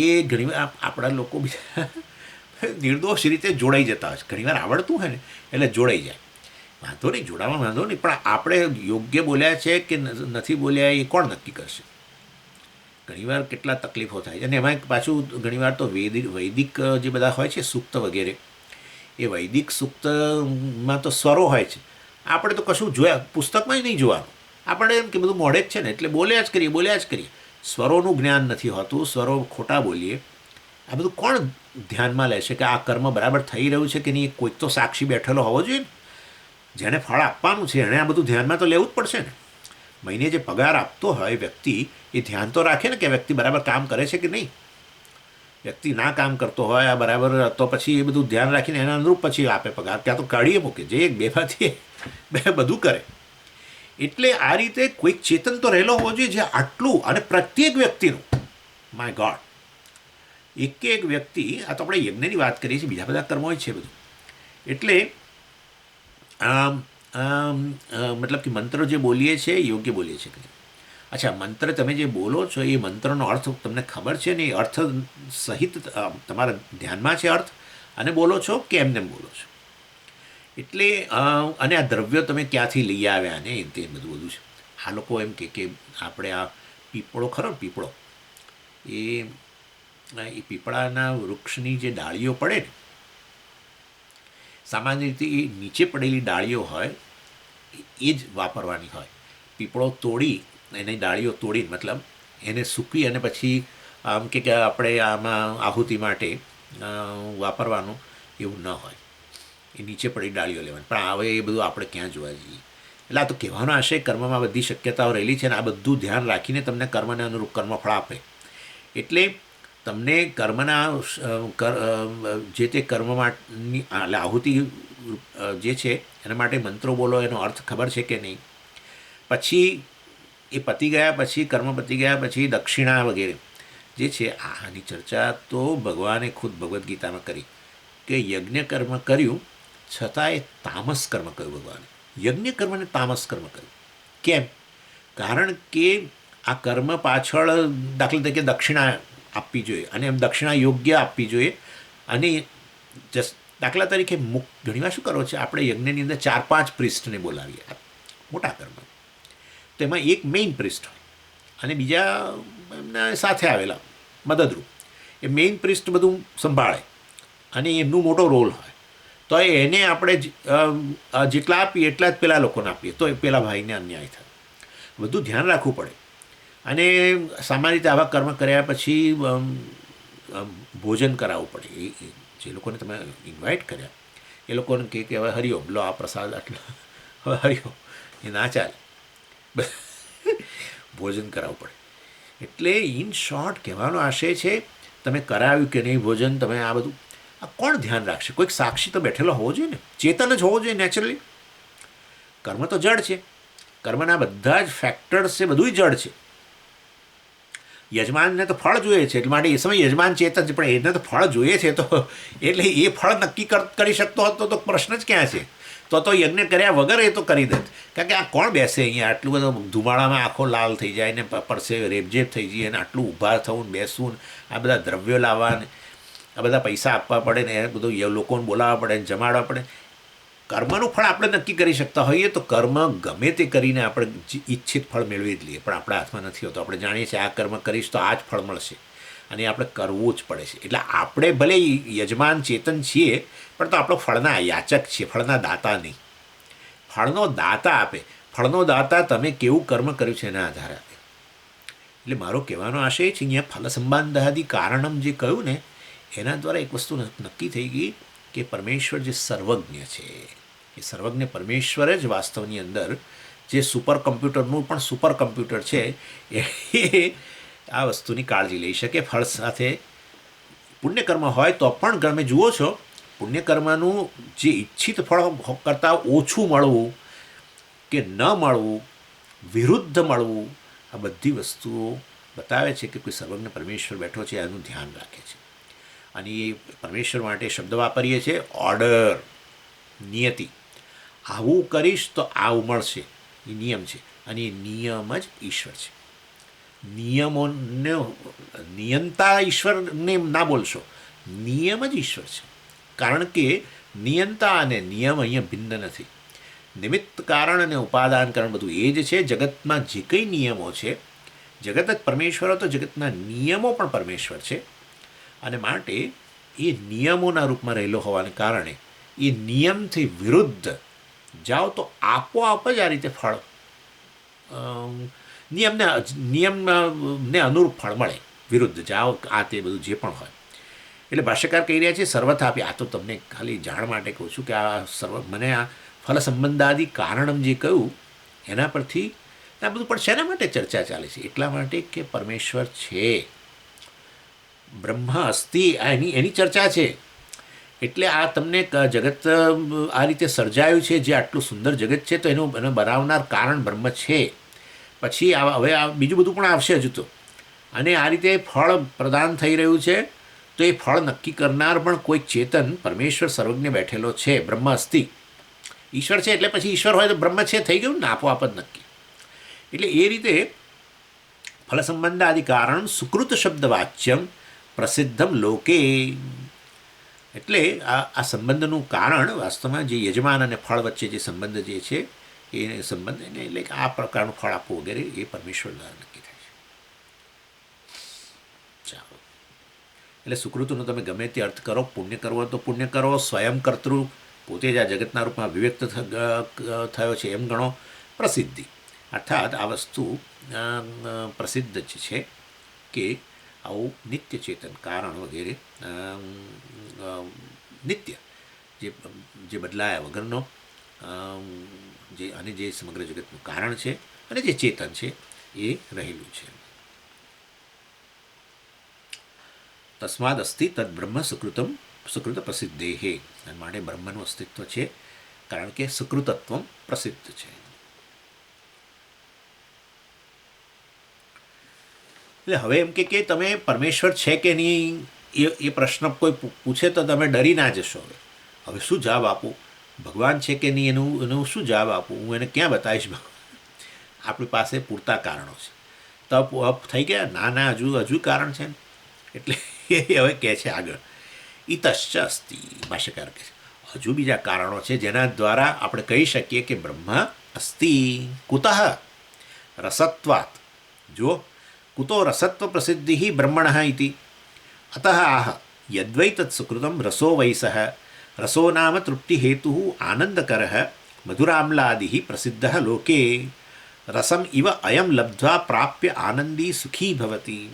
Speaker 1: એ ઘણીવાર આપણા લોકો બીજા નિર્દોષ રીતે જોડાઈ જતા હોય છે. ઘણીવાર આવડતું હોય ને એટલે જોડાઈ જાય. વાંધો નહીં, જોડાવા વાંધો નહીં, પણ આપણે યોગ્ય બોલ્યા છે કે નથી બોલ્યા એ કોણ નક્કી કરશે? ઘણીવાર કેટલા તકલીફો થાય છે. અને એમાં પાછું ઘણીવાર તો વૈદિક જે બધા હોય છે સૂક્ત વગેરે, એ વૈદિક સૂક્તમાં તો સ્વરો હોય છે. આપણે તો કશું જોયા પુસ્તકમાં જ નહીં જોવાનું, આપણે એમ કે બધું મોઢે જ છે ને એટલે બોલ્યા જ કરીએ. સ્વરોનું જ્ઞાન નથી હોતું, સ્વરો ખોટા બોલીએ. આ બધું કોણ ધ્યાનમાં લે છે કે આ કર્મ બરાબર થઈ રહ્યું છે કે નહીં? કોઈક તો સાક્ષી બેઠેલો હોવો જોઈએ ને, જેને ફળ આપવાનું છે એણે આ બધું ધ્યાનમાં તો લેવું જ પડશે ને. મહિને જે પગાર આપતો હોય વ્યક્તિ, એ ધ્યાન તો રાખે ને કે વ્યક્તિ બરાબર કામ કરે છે કે નહીં. વ્યક્તિ ના કામ કરતો હોય આ બરાબર, તો પછી એ બધું ધ્યાન રાખીને એના અનુરૂપ પછી આપે પગાર, ત્યાં તો કાઢીએ મૂકે, જે એક બેમાંથી બે બધું કરે. એટલે આ રીતે કોઈક ચેતન તો રહેલો હોવો જોઈએ જે આટલું, અને પ્રત્યેક વ્યક્તિનું, માય ગોડ, એક વ્યક્તિ, આ તો આપણે યજ્ઞની વાત કરીએ છીએ, બીજા બધા કર્મો છે બધું. એટલે મતલબ કે મંત્ર જે બોલીએ છીએ યોગ્ય બોલીએ છીએ. અચ્છા, મંત્ર તમે જે બોલો છો એ મંત્રનો અર્થ તમને ખબર છે ને? એ અર્થ સહિત તમારા ધ્યાનમાં છે અર્થ, અને બોલો છો કે એમને બોલો છો? એટલે અને આ દ્રવ્યો તમે ક્યાંથી લઈ આવ્યા ને તે બધું છે. આ લોકો એમ કે આપણે આ પીપળો ખરો ને, પીપળો, એ પીપળાના વૃક્ષની જે ડાળીઓ પડે ને, સામાન્ય રીતે એ નીચે પડેલી ડાળીઓ હોય એ જ વાપરવાની હોય. પીપળો તોડી, એની ડાળીઓ તોડીને, મતલબ એને સૂકવી અને પછી આમ કે આપણે આમાં આહુતિ માટે વાપરવાનું એવું ન હોય. એ નીચે પડી ડાળીઓ લેવાની. પણ હવે એ બધું આપણે ક્યાં જોવા જઈએ? એટલે આ તો કહેવાનો આશય, કર્મમાં બધી શક્યતાઓ રહેલી છે અને આ બધું ધ્યાન રાખીને તમને કર્મને અનુરૂપ કર્મફળ આપે. એટલે તમને કર્મના જે તે કર્મની એટલે આહુતિ જે છે એના માટે મંત્રો બોલો, એનો અર્થ ખબર છે કે નહીં? પછી એ પતી ગયા પછી, કર્મ પતી ગયા પછી દક્ષિણા વગેરે જે છે, આની ચર્ચા તો ભગવાને ખુદ ભગવદ્ ગીતામાં કરી કે યજ્ઞ કર્મ કર્યું છતાં એ તામસ કર્મ કર્યું. ભગવાને યજ્ઞ કર્મને તામસ કર્મ કર્યું. કેમ? કારણ કે આ કર્મ પાછળ દાખલા તરીકે દક્ષિણા આપવી જોઈએ, અને એમ દક્ષિણા યોગ્ય આપવી જોઈએ. અને દાખલા તરીકે ઘણીવાર શું કરો છે આપણે, યજ્ઞની અંદર 4-5 પ્રિસ્ટને બોલાવીએ મોટા કર્મ, તો એમાં એક મેઇન પ્રિસ્ટ હોય અને બીજા એમના સાથે આવેલા મદદરૂપ. એ મેઇન પ્રિસ્ટ બધું સંભાળે અને એમનું મોટો રોલ હોય, તો એને આપણે જેટલા આપીએ એટલા જ પેલા લોકોને આપીએ તો એ પેલા ભાઈને અન્યાય થાય. બધું ધ્યાન રાખવું પડે. અને સામાન્ય રીતે આવા કર્મ કર્યા પછી ભોજન કરાવવું પડે. એ જે લોકોને તમે ઇન્વાઇટ કર્યા એ લોકોને કહે કે હવે હરિઓમ લો આ પ્રસાદ આટલો, હવે હરિઓમ, એ ના ચાલે, ભોજન કરાવવું પડે. એટલે ઇન શોર્ટ કહેવાનો આશય છે, તમે કરાવ્યું કે નહીં ભોજન, તમે આ બધું આ કોણ ધ્યાન રાખશે? કોઈક સાક્ષી તો બેઠેલો હોવો જોઈએ ને, ચેતન જ હોવો જોઈએ નેચરલી. કર્મ તો જડ છે, કર્મના બધા જ ફેક્ટર્સ છે, બધું જડ છે. યજમાનને તો ફળ જોઈએ છે, એટલે માટે એ સમય યજમાન ચેતન છે, પણ એને તો ફળ જોઈએ છે, તો એટલે એ ફળ નક્કી કરી શકતો હતો તો પ્રશ્ન જ ક્યાં છે? તો યજ્ઞ કર્યા વગર એ તો કરી દે. કારણ કે આ કોણ બેસે અહીંયા? આટલું બધું ધુમાડામાં આંખો લાલ થઈ જાય ને, પરસે રેબઝેબ થઈ જાય ને, આટલું ઊભા થવું ને બેસવું, આ બધા દ્રવ્યો લાવવા ને આ બધા પૈસા આપવા પડે ને, એ બધું લોકોને બોલાવવા પડે ને જમાડવા પડે. કર્મનું ફળ આપણે નક્કી કરી શકતા હોઈએ તો કર્મ ગમે તે કરીને આપણે ઈચ્છિત ફળ મેળવી જ લઈએ, પણ આપણા હાથમાં નથી હોતો. આપણે જાણીએ છીએ આ કર્મ કરીશ તો આ જ ફળ મળશે અને આપણે કરવું જ પડે છે. એટલે આપણે ભલે યજમાન ચેતન છીએ પણ તો આપણો ફળના યાચક છીએ, ફળના દાતા નહીં. ફળનો દાતા આપે. ફળનો દાતા તમે કેવું કર્મ કર્યું છે એના આધારે આપે. એટલે મારો કહેવાનો આશય છે અહીંયા ફલ સંબંધાદિ કારણમ જે કહ્યું ને એના દ્વારા એક વસ્તુ નક્કી થઈ ગઈ કે પરમેશ્વર જે સર્વજ્ઞ છે એ સર્વજ્ઞ પરમેશ્વર જ વાસ્તવની અંદર જે સુપર કમ્પ્યુટરનું પણ સુપર કમ્પ્યુટર છે એ આ વસ્તુની કાળજી લઈ શકે. ફળ સાથે પુણ્યકર્મ હોય તો પણ તમે જુઓ છો પુણ્યકર્મનું જે ઈચ્છિત ફળ કરતાં ઓછું મળવું કે ન મળવું, વિરુદ્ધ મળવું, આ બધી વસ્તુઓ બતાવે છે કે કોઈ સર્વજ્ઞ પરમેશ્વર બેઠો છે એનું ધ્યાન રાખે છે. અને એ પરમેશ્વર માટે શબ્દ વાપરીએ છીએ ઓર્ડર, નિયતિ. આવું કરીશ તો આવું મળશે, એ નિયમ છે. અને એ નિયમ જ ઈશ્વર છે. નિયમોને નિયંતા ઈશ્વરને ના બોલશો, નિયમ જ ઈશ્વર છે. કારણ કે નિયંતા અને નિયમ અહીંયા ભિન્ન નથી. નિમિત્ત કારણ અને ઉપાદાન કારણ બધું એ જ છે. જગતમાં જે કંઈ નિયમો છે, જગત જ પરમેશ્વર તો જગતના નિયમો પણ પરમેશ્વર છે. અને માટે એ નિયમોના રૂપમાં રહેલો હોવાને કારણે એ નિયમથી વિરુદ્ધ જાઓ તો આપોઆપ જ આ રીતે ફળ નિયમને અનુરૂપ ફળ મળે. વિરુદ્ધ જાઓ આ તે બધું જે પણ હોય. એટલે ભાષ્યકાર કહી રહ્યા છે સર્વથા આપી. આ તો તમને ખાલી જાણ માટે કહું છું કે આ મને આ ફલ સંબંધાદિ કારણમ જે કહ્યું એના પરથી આ બધું પણ શેના માટે ચર્ચા ચાલે છે? એટલા માટે કે પરમેશ્વર છે, બ્રહ્મ અસ્તિ, એની ચર્ચા છે. એટલે આ તમને જગત આ રીતે સર્જાયું છે, જે આટલું સુંદર જગત છે તો એનું બનાવનાર કારણ બ્રહ્મ છે. પછી હવે આ બીજું બધું પણ આવશે હજુ તો. અને આ રીતે ફળ પ્રદાન થઈ રહ્યું છે તો એ ફળ નક્કી કરનાર પણ કોઈ ચેતન પરમેશ્વર સર્વજ્ઞ બેઠેલો છે. બ્રહ્મ અસ્તિ, ઈશ્વર છે એટલે પછી ઈશ્વર હોય તો બ્રહ્મ છે થઈ ગયું ને આપોઆપ જ નક્કી. એટલે એ રીતે ફલ સંબંધાદિ કારણ સુકૃત શબ્દ વાચ્યમ પ્રસિદ્ધમ લોકે. એટલે આ સંબંધનું કારણ વાસ્તવમાં જે યજમાન અને ફળ વચ્ચે જે સંબંધ જે છે એ સંબંધ એને એટલે કે આ પ્રકારનું ફળ આપવું વગેરે એ પરમેશ્વર દ્વારા નક્કી થાય છે. ચાલો, એટલે સુકૃતનો તમે ગમે તે અર્થ કરો, પુણ્ય કરવો તો પુણ્ય કરો, સ્વયં કર્તૃ પોતે જ આ જગતના રૂપમાં અભિવ્યક્ત થયો છે એમ ગણો. પ્રસિદ્ધિ અર્થાત આ વસ્તુ પ્રસિદ્ધ જ છે કે આવું નિત્ય ચેતન કારણ વગેરે નિત્ય જે બદલાયા વગરનો અને જે સમગ્ર જગતનું કારણ છે અને જે ચેતન છે એ રહેલું છે. તસ્માદ અસ્તિ તદ બ્રહ્મ સુકૃત પ્રસિદ્ધેહે. અને માટે બ્રહ્મનું અસ્તિત્વ છે કારણ કે સુકૃતત્વ પ્રસિદ્ધ છે. એટલે હવે એમ કે તમે પરમેશ્વર છે કે નહીં એ પ્રશ્ન કોઈ પૂછે તો તમે ડરી ના જશો. હવે શું જવાબ આપું? ભગવાન છે કે નહીં એનું શું જવાબ આપું? હું એને ક્યાં બતાવીશ? આપણી પાસે પૂરતા કારણો છે. તપ અપ થઈ ગયા? ના હજુ કારણ છે ને. એટલે એ હવે કહે છે આગળ ઇતશ્ચ અસ્તિ. ભાષ્યકાર કહે છે હજુ બીજા કારણો છે જેના દ્વારા આપણે કહી શકીએ કે બ્રહ્મ અસ્તિ. કુતઃ રસત્વાત. જો કુતો રસત્વ પ્રસિદ્ધિ બ્રહ્મણ ઇતિ અતઃ આહ યદ્વૈ તત્સુકૃતમ રસો વૈસઃ રસો નામ તૃપ્તિહેતુ આનંદકર મધુરામ્લાદિ પ્રસિદ્ધ લોકે રસમ ઇવ અયમ લબ્ધ્વા પ્રાપ્ય આનંદી સુખી ભવતી.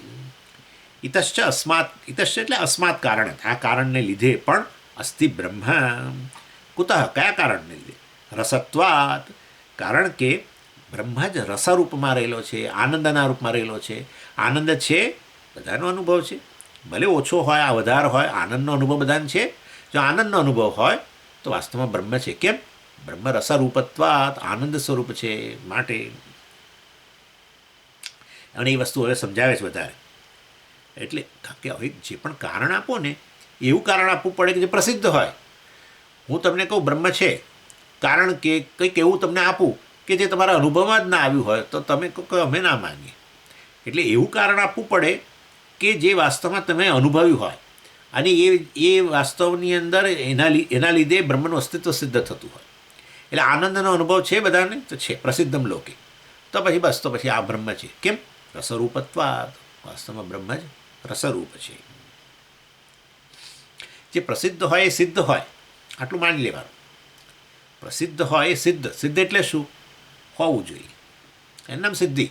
Speaker 1: ઇતશ્ચ અસ્માત. ઇતશ્ચ એટલે અસ્માત કારણ, આ કારણને લીધે પણ અસ્તિ બ્રહ્મ. કુતઃ કયા કારણને લીધે? રસત્વાત. કારણ કે બ્રહ્મ જ રસરૂપમાં રહેલો છે, આનંદના રૂપમાં રહેલો છે. આનંદ છે બધાનો અનુભવ છે, ભલે ઓછો હોય આ વધારે હોય, આનંદનો અનુભવ બધાને છે. જો આનંદનો અનુભવ હોય તો વાસ્તવમાં બ્રહ્મ છે. કેમ? બ્રહ્મ રસરૂપત્વાત, આનંદ સ્વરૂપ છે. માટે અને એ વસ્તુ હવે સમજાવે છે વધારે. એટલે કે હવે જે પણ કારણ આપો ને એવું કારણ આપવું પડે કે જે પ્રસિદ્ધ હોય. હું તમને કહું બ્રહ્મ છે, કારણ કે કંઈક એવું તમને આપું કે જે તમારા અનુભવમાં જ ના આવ્યું હોય તો તમે કહો કે અમે ના માનીએ. એટલે એવું કારણ આપવું પડે કે જે વાસ્તવમાં તમે અનુભવ્યું હોય અને એ વાસ્તવની અંદર એના લીધે બ્રહ્મનું અસ્તિત્વ સિદ્ધ થતું હોય. એટલે આનંદનો અનુભવ છે બધાને, તો છે પ્રસિદ્ધમ લોકે. તો પછી બસ, તો પછી આ બ્રહ્મ છે. કેમ? રસરૂપત્વાદ. વાસ્તવમાં બ્રહ્મ જ રસરૂપ છે. જે પ્રસિદ્ધ હોય એ સિદ્ધ હોય, આટલું માની લેવાનું. પ્રસિદ્ધ હોય એ સિદ્ધ. સિદ્ધ એટલે શું? હોવું જોઈએ. એનું નામ સિદ્ધિ.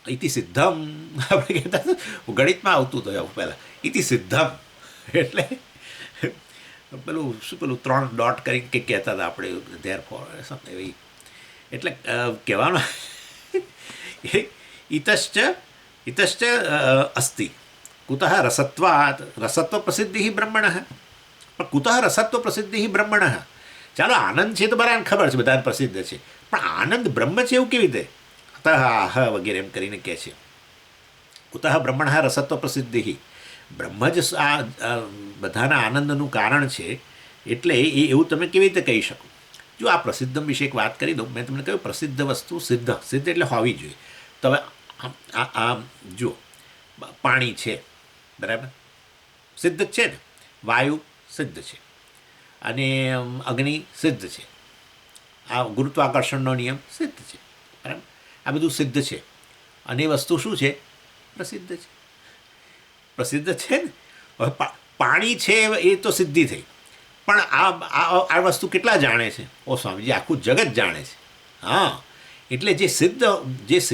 Speaker 1: ઇતિ સિદ્ધમ આપણે કહેતા ગણિતમાં આવતું હતું પહેલાં, ઇતિ સિદ્ધમ એટલે પેલું શું, પેલું 3 ડોટ કરીને કંઈક કહેતા હતા આપણે, ધેર ફોર એવી. એટલે કહેવાનું ઇતશ્ચ ઇતશ્ચ અસ્તિ કુતઃ રસત્વાત. રસત્વ પ્રસિદ્ધિ બ્રહ્મણ. પણ કુતઃ રસત્વ પ્રસિદ્ધિ બ્રહ્મણ. ચાલો આનંદ છે તો બરાબર ખબર છે, બધાને પ્રસિદ્ધ છે, પણ આનંદ બ્રહ્મ છે એવું કેવી રીતે? અતઃ આહ વગેરે એમ કરીને કહે છે. કુતઃ બ્રહ્મણ રસત્વ પ્રસિદ્ધિ. બ્રહ્મ જ આ બધાના આનંદનું કારણ છે. એટલે એ એવું તમે કેવી રીતે કહી શકો? જો આ પ્રસિદ્ધમ વિશે એક વાત કરી દઉં. મેં તમને કહ્યું પ્રસિદ્ધ વસ્તુ સિદ્ધ. સિદ્ધ એટલે હોવી જોઈએ. તો હવે આ જુઓ, પાણી છે, બરાબર, સિદ્ધ જ છે ને. વાયુ સિદ્ધ છે, અને અગ્નિ સિદ્ધ છે. આ ગુરુત્વાકર્ષણનો નિયમ સિદ્ધ છે, બરાબર. આ બધું સિદ્ધ છે. અને એ વસ્તુ શું છે? પ્રસિદ્ધ છે. પ્રસિદ્ધ છે ને. હવે પાણી છે એ તો સિદ્ધિ થઈ, પણ આ વસ્તુ કેટલા જાણે છે? ઓ સ્વામીજી, આખું જગત જાણે છે. હા, એટલે જે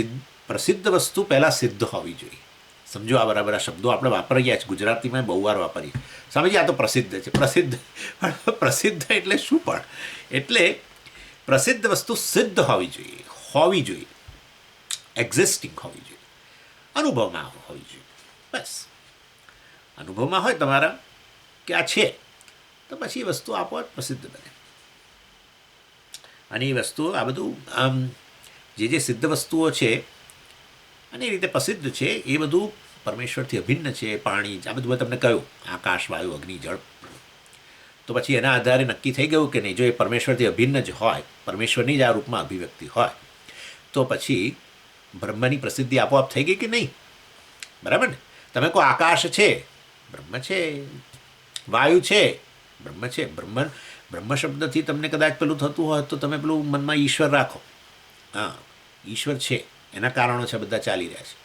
Speaker 1: પ્રસિદ્ધ વસ્તુ પહેલાં સિદ્ધ હોવી જોઈએ. સમજો, આ બરાબર આ શબ્દો આપણે વાપરી ગયા છે, ગુજરાતીમાં બહુ વાર વાપરીએ. સ્વામીજી, આ તો પ્રસિદ્ધ છે. પ્રસિદ્ધ એટલે શું? પણ એટલે પ્રસિદ્ધ વસ્તુ સિદ્ધ હોવી જોઈએ, એક્ઝિસ્ટિંગ હોવી જોઈએ, અનુભવમાં હોવી જોઈએ. બસ અનુભવમાં હોય તમારા કે આ છે, તો પછી એ વસ્તુ આપોઆપ પ્રસિદ્ધ બને. અને એ વસ્તુઓ, આ બધું જે સિદ્ધ વસ્તુઓ છે અને એ રીતે પ્રસિદ્ધ છે, એ બધું પરમેશ્વરથી અભિન્ન છે. પાણી, આ બધું તમને કહ્યું, આકાશ, વાયુ, અગ્નિ, જળ. તો પછી એના આધારે નક્કી થઈ ગયું કે નહીં, જો એ પરમેશ્વરથી અભિન્ન જ હોય, પરમેશ્વરની જ આ રૂપમાં અભિવ્યક્તિ હોય, તો પછી બ્રહ્મની પ્રસિદ્ધિ આપોઆપ થઈ ગઈ કે નહીં? બરાબર ને. તમે કહો આકાશ છે, બ્રહ્મ છે. વાયુ છે, બ્રહ્મ છે. બ્રહ્મ શબ્દથી તમને કદાચ પેલું થતું હોય તો તમે પેલું મનમાં ઈશ્વર રાખો. હા, ઈશ્વર છે, એના કારણો છે, બધા ચાલી રહ્યા છે.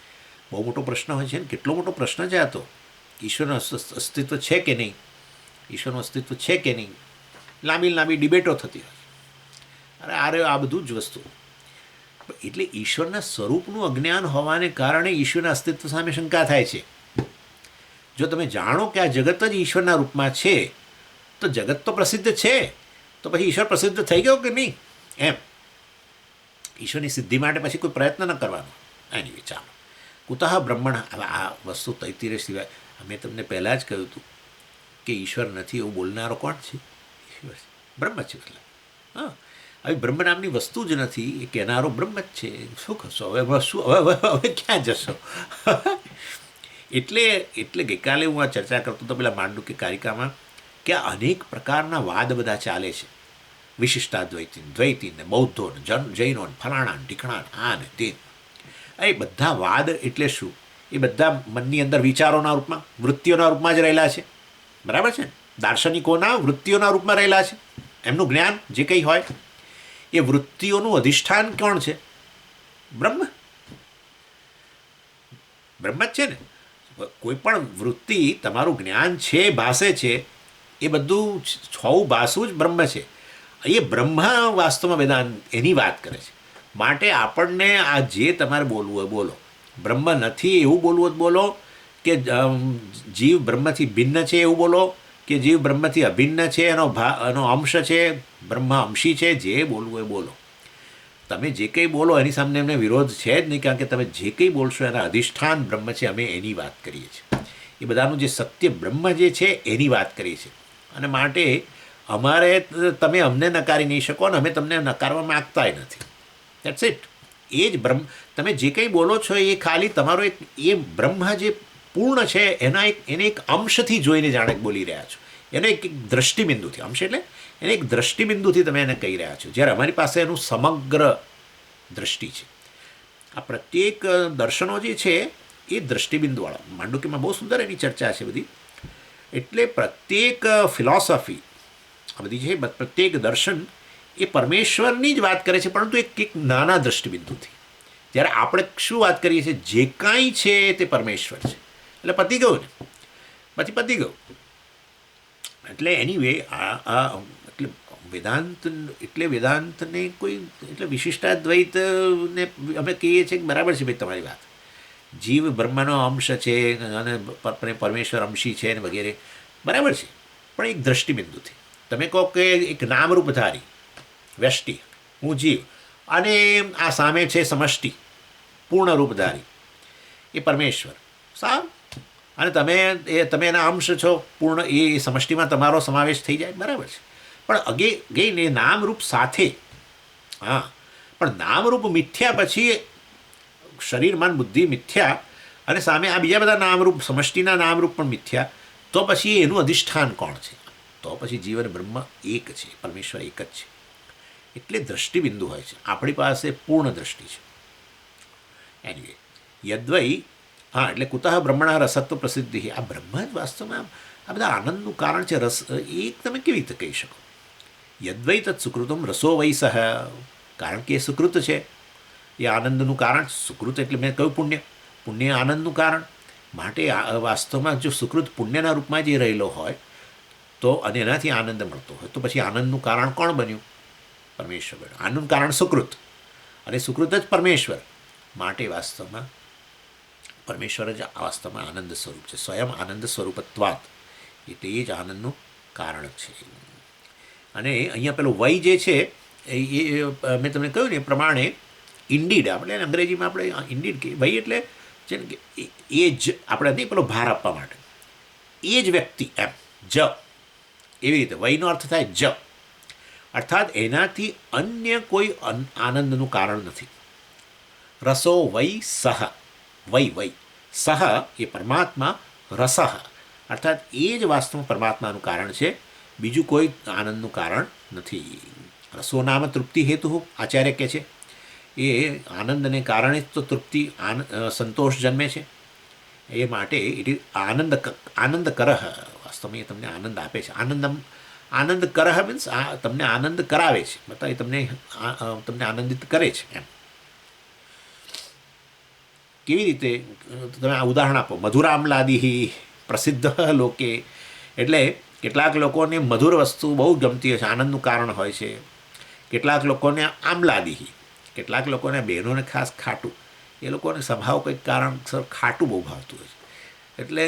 Speaker 1: બહુ મોટો પ્રશ્ન હોય છે ને. કેટલો મોટો પ્રશ્ન છે આ તો. ઈશ્વરનું અસ્તિત્વ છે કે નહીં? ઈશ્વરનું અસ્તિત્વ છે કે નહીં? લાંબી ડિબેટો થતી હોય. આ બધું જ વસ્તુ. એટલે ઈશ્વરના સ્વરૂપનું અજ્ઞાન હોવાને કારણે ઈશ્વરના અસ્તિત્વ સામે શંકા થાય છે. જો તમે જાણો કે આ જગત જ ઈશ્વરના રૂપમાં છે, તો જગત તો પ્રસિદ્ધ છે, તો પછી ઈશ્વર પ્રસિદ્ધ થઈ ગયો કે નહીં? એમ ઈશ્વરની સિદ્ધિ માટે પછી કોઈ પ્રયત્ન ન કરવાનો. એની ચાલો, કુતઃ બ્રહ્મણ. હવે આ વસ્તુ તૈતિરે સિવાય અમે તમને પહેલાં જ કહ્યું હતું કે ઈશ્વર નથી એવું બોલનારો કોણ છે? ઈશ્વર છે, બ્રહ્મ છે. એટલે હા, હવે બ્રહ્મ નામની વસ્તુ જ નથી એ કહેનારો બ્રહ્મ જ છે. શું કરશો હવે? હવે ક્યાં જશો? એટલે ગઈકાલે હું આ ચર્ચા કરતો હતો પેલા માંડુક્ય કારિકામાં, કે અનેક પ્રકારના વાદ બધા ચાલે છે. વિશિષ્ટાદ્વૈતી, દ્વૈતીને, બૌદ્ધોને, જૈનોને, ફલાણા ઢીકણા, આ ને તે. એ બધા વાદ એટલે શું? એ બધા મનની અંદર વિચારોના રૂપમાં, વૃત્તિઓના રૂપમાં જ રહેલા છે. બરાબર છે. દાર્શનિકોના વૃત્તિઓના રૂપમાં રહેલા છે. એમનું જ્ઞાન જે કંઈ હોય એ વૃત્તિઓનું અધિષ્ઠાન કોણ છે? બ્રહ્મ જ છે ને. કોઈ પણ વૃત્તિ, તમારું જ્ઞાન છે, ભાષે છે, એ બધું છવું ભાષું જ બ્રહ્મ છે. એ બ્રહ્મ વાસ્તવમાં વેદાંત એની વાત કરે છે. માટે આપણને આ જે તમારે બોલવું હોય બોલો. બ્રહ્મ નથી એવું બોલવું જ બોલો, કે જીવ બ્રહ્મથી ભિન્ન છે એવું બોલો, કે જીવ બ્રહ્મથી અભિન્ન છે, એનો અંશ છે, બ્રહ્મ અંશી છે. જે બોલવું હોય બોલો. તમે જે કંઈ બોલો એની સામે એમને વિરોધ છે જ નહીં, કારણ કે તમે જે કંઈ બોલશો એના અધિષ્ઠાન બ્રહ્મ છે. અમે એની વાત કરીએ છીએ. એ બધાનું જે સત્ય બ્રહ્મ જે છે એની વાત કરીએ છીએ. અને માટે અમારે, તમે અમને નકારી નહીં શકો અને અમે તમને નકારવા માગતાય નથી. That's it. એ જ બ્રહ્મ. તમે જે કંઈ બોલો છો એ ખાલી તમારો એ બ્રહ્મ જે પૂર્ણ છે એને એક અંશથી જોઈને જાણે બોલી રહ્યા છો. એનો એક દ્રષ્ટિબિંદુથી. અંશ એટલે એને એક દ્રષ્ટિબિંદુથી તમે એને કહી રહ્યા છો, જ્યારે અમારી પાસે એનું સમગ્ર દ્રષ્ટિ છે. આ પ્રત્યેક દર્શનો જે છે એ દ્રષ્ટિબિંદુવાળા. માંડુક્યમાં બહુ સુંદર એની ચર્ચા છે બધી. એટલે પ્રત્યેક ફિલોસોફી આ બધી છે, પ્રત્યેક દર્શન એ પરમેશ્વરની જ વાત કરે છે, પરંતુ એક નાના દ્રષ્ટિબિંદુથી. જ્યારે આપણે શું વાત કરીએ છીએ, જે કાંઈ છે તે પરમેશ્વર છે, એટલે પતી ગયું ને, પછી પતી ગયું. એટલે એનીવે એટલે વેદાંતને કોઈ એટલે વિશિષ્ટાદ્વૈતને અમે કહીએ છીએ કે બરાબર છે ભાઈ તમારી વાત, જીવ બ્રહ્મનો અંશ છે અને પરમેશ્વર અંશી છે ને વગેરે, બરાબર છે. પણ એક દ્રષ્ટિબિંદુથી તમે કહો કે એક નામરૂપધારી વ્યષ્ટિ, હું જીવ, અને આ સામે છે સમષ્ટિ પૂર્ણ રૂપધારી એ પરમેશ્વર, સારું, અને તમે એના અંશ છો, પૂર્ણ એ સમષ્ટિમાં તમારો સમાવેશ થઈ જાય, બરાબર છે. પણ ગઈને નામરૂપ સાથે, હા, પણ નામરૂપ મિથ્યા પછી શરીર મન બુદ્ધિ મિથ્યા, અને સામે આ બીજા બધા નામરૂપ સમષ્ટિના નામરૂપ પણ મિથ્યા, તો પછી એનું અધિષ્ઠાન કોણ છે? તો પછી જીવન બ્રહ્મ એક છે, પરમેશ્વર એક જ છે. એટલે દ્રષ્ટિબિંદુ હોય છે, આપણી પાસે પૂર્ણ દ્રષ્ટિ છે. એનીવે યદ્વૈ, હા, એટલે કુતઃ બ્રહ્મણા રસત્વ પ્રસિદ્ધિ, આ બ્રહ્મ જ વાસ્તવમાં આ બધા આનંદનું કારણ છે. રસ એ તમે કેવી રીતે કહી શકો? યદ્વૈ તત્ સુકૃતમ રસો વૈ સહ, કારણ કે એ સુકૃત છે, એ આનંદનું કારણ. સુકૃત એટલે મેં કહ્યું પુણ્ય, પુણ્ય આનંદનું કારણ. માટે વાસ્તવમાં જો સુકૃત પુણ્યના રૂપમાં જે રહેલો હોય તો, અને એનાથી આનંદ મળતો હોય, તો પછી આનંદનું કારણ કોણ બન્યું? પરમેશ્વર બન્યું. આનંદનું કારણ સુકૃત, અને સુકૃત જ પરમેશ્વર. માટે વાસ્તવમાં પરમેશ્વર જ વાસ્તવમાં આનંદ સ્વરૂપ છે, સ્વયં આનંદ સ્વરૂપત્વાત, એટલે એ જ આનંદનું કારણ છે. અને અહીંયા પેલું વય જે છે એ મેં તમને કહ્યું ને એ પ્રમાણે ઇન્ડીડ, આપણે અંગ્રેજીમાં આપણે ઇન્ડીડ કે વય એટલે છે ને કે એ જ, આપણે નહીં પેલો ભાર આપવા માટે, એ જ વ્યક્તિ એમ, જ, એવી રીતે વયનો અર્થ થાય જ, અર્થાત એનાથી અન્ય કોઈ આનંદનું કારણ નથી. રસો વૈ સહ, વૈ સહ એ પરમાત્મા, રસ અર્થાત એ જ વાસ્તવમાં પરમાત્માનું કારણ છે, બીજું કોઈ આનંદનું કારણ નથી. રસો નામ તૃપ્તિ હેતુ, આચાર્ય કહે છે, એ આનંદને કારણે જ તો તૃપ્તિ સંતોષ જન્મે છે. એ માટે ઇટ આનંદ કરહ, વાસ્તવમાં એ તમને આનંદ આપે છે. આનંદ કરહ મીન્સ તમને આનંદ કરાવે છે, મતલબ એ તમને આનંદિત કરે છે એમ. કેવી રીતે? તમે આ ઉદાહરણ આપો. મધુરામલાદિ પ્રસિદ્ધ લોકે, એટલે કેટલાક લોકોને મધુર વસ્તુ બહુ ગમતી હોય છે, આનંદનું કારણ હોય છે. કેટલાક લોકોને આમલાદિ, કેટલાક લોકોને બહેનોને ખાસ ખાટું, એ લોકોને સ્વભાવ કંઈક કારણસર ખાટું બહુ ભાવતું હોય છે. એટલે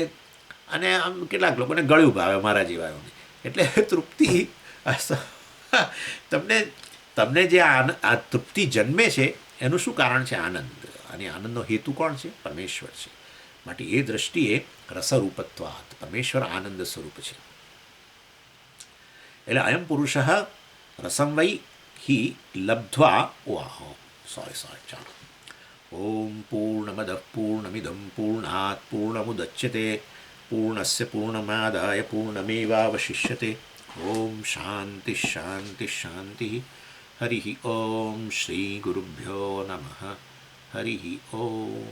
Speaker 1: અને આમ કેટલાક લોકોને ગળ્યું ભાવે, મારા જેવાઓને. એટલે તૃપ્તિ તમને જે આ તૃપ્તિ જન્મે છે એનું શું કારણ છે? આનંદ. અને આનંદનો હેતુ કોણ છે? પરમેશ્વર છે. માટે એ દ્રષ્ટિએ રસરૂપત્વાત, પરમેશ્વર આનંદ સ્વરૂપ છે. એટલે અયમ પુરુષ રસમ વૈ હિ લબ્ધ્વા, ચાલો. ઓમ પૂર્ણમદ પૂર્ણમિદમ પૂર્ણાત પૂર્ણમુદચ્યતે પૂર્ણસ્ય પૂર્ણમાદાય પૂર્ણમેવાવશિષ્યતે. ઓમ શાંતિ શાંતિ શાંતિ. હરિ ઓમ શ્રી ગુરુભ્યો નમઃ. હરિ ઓમ.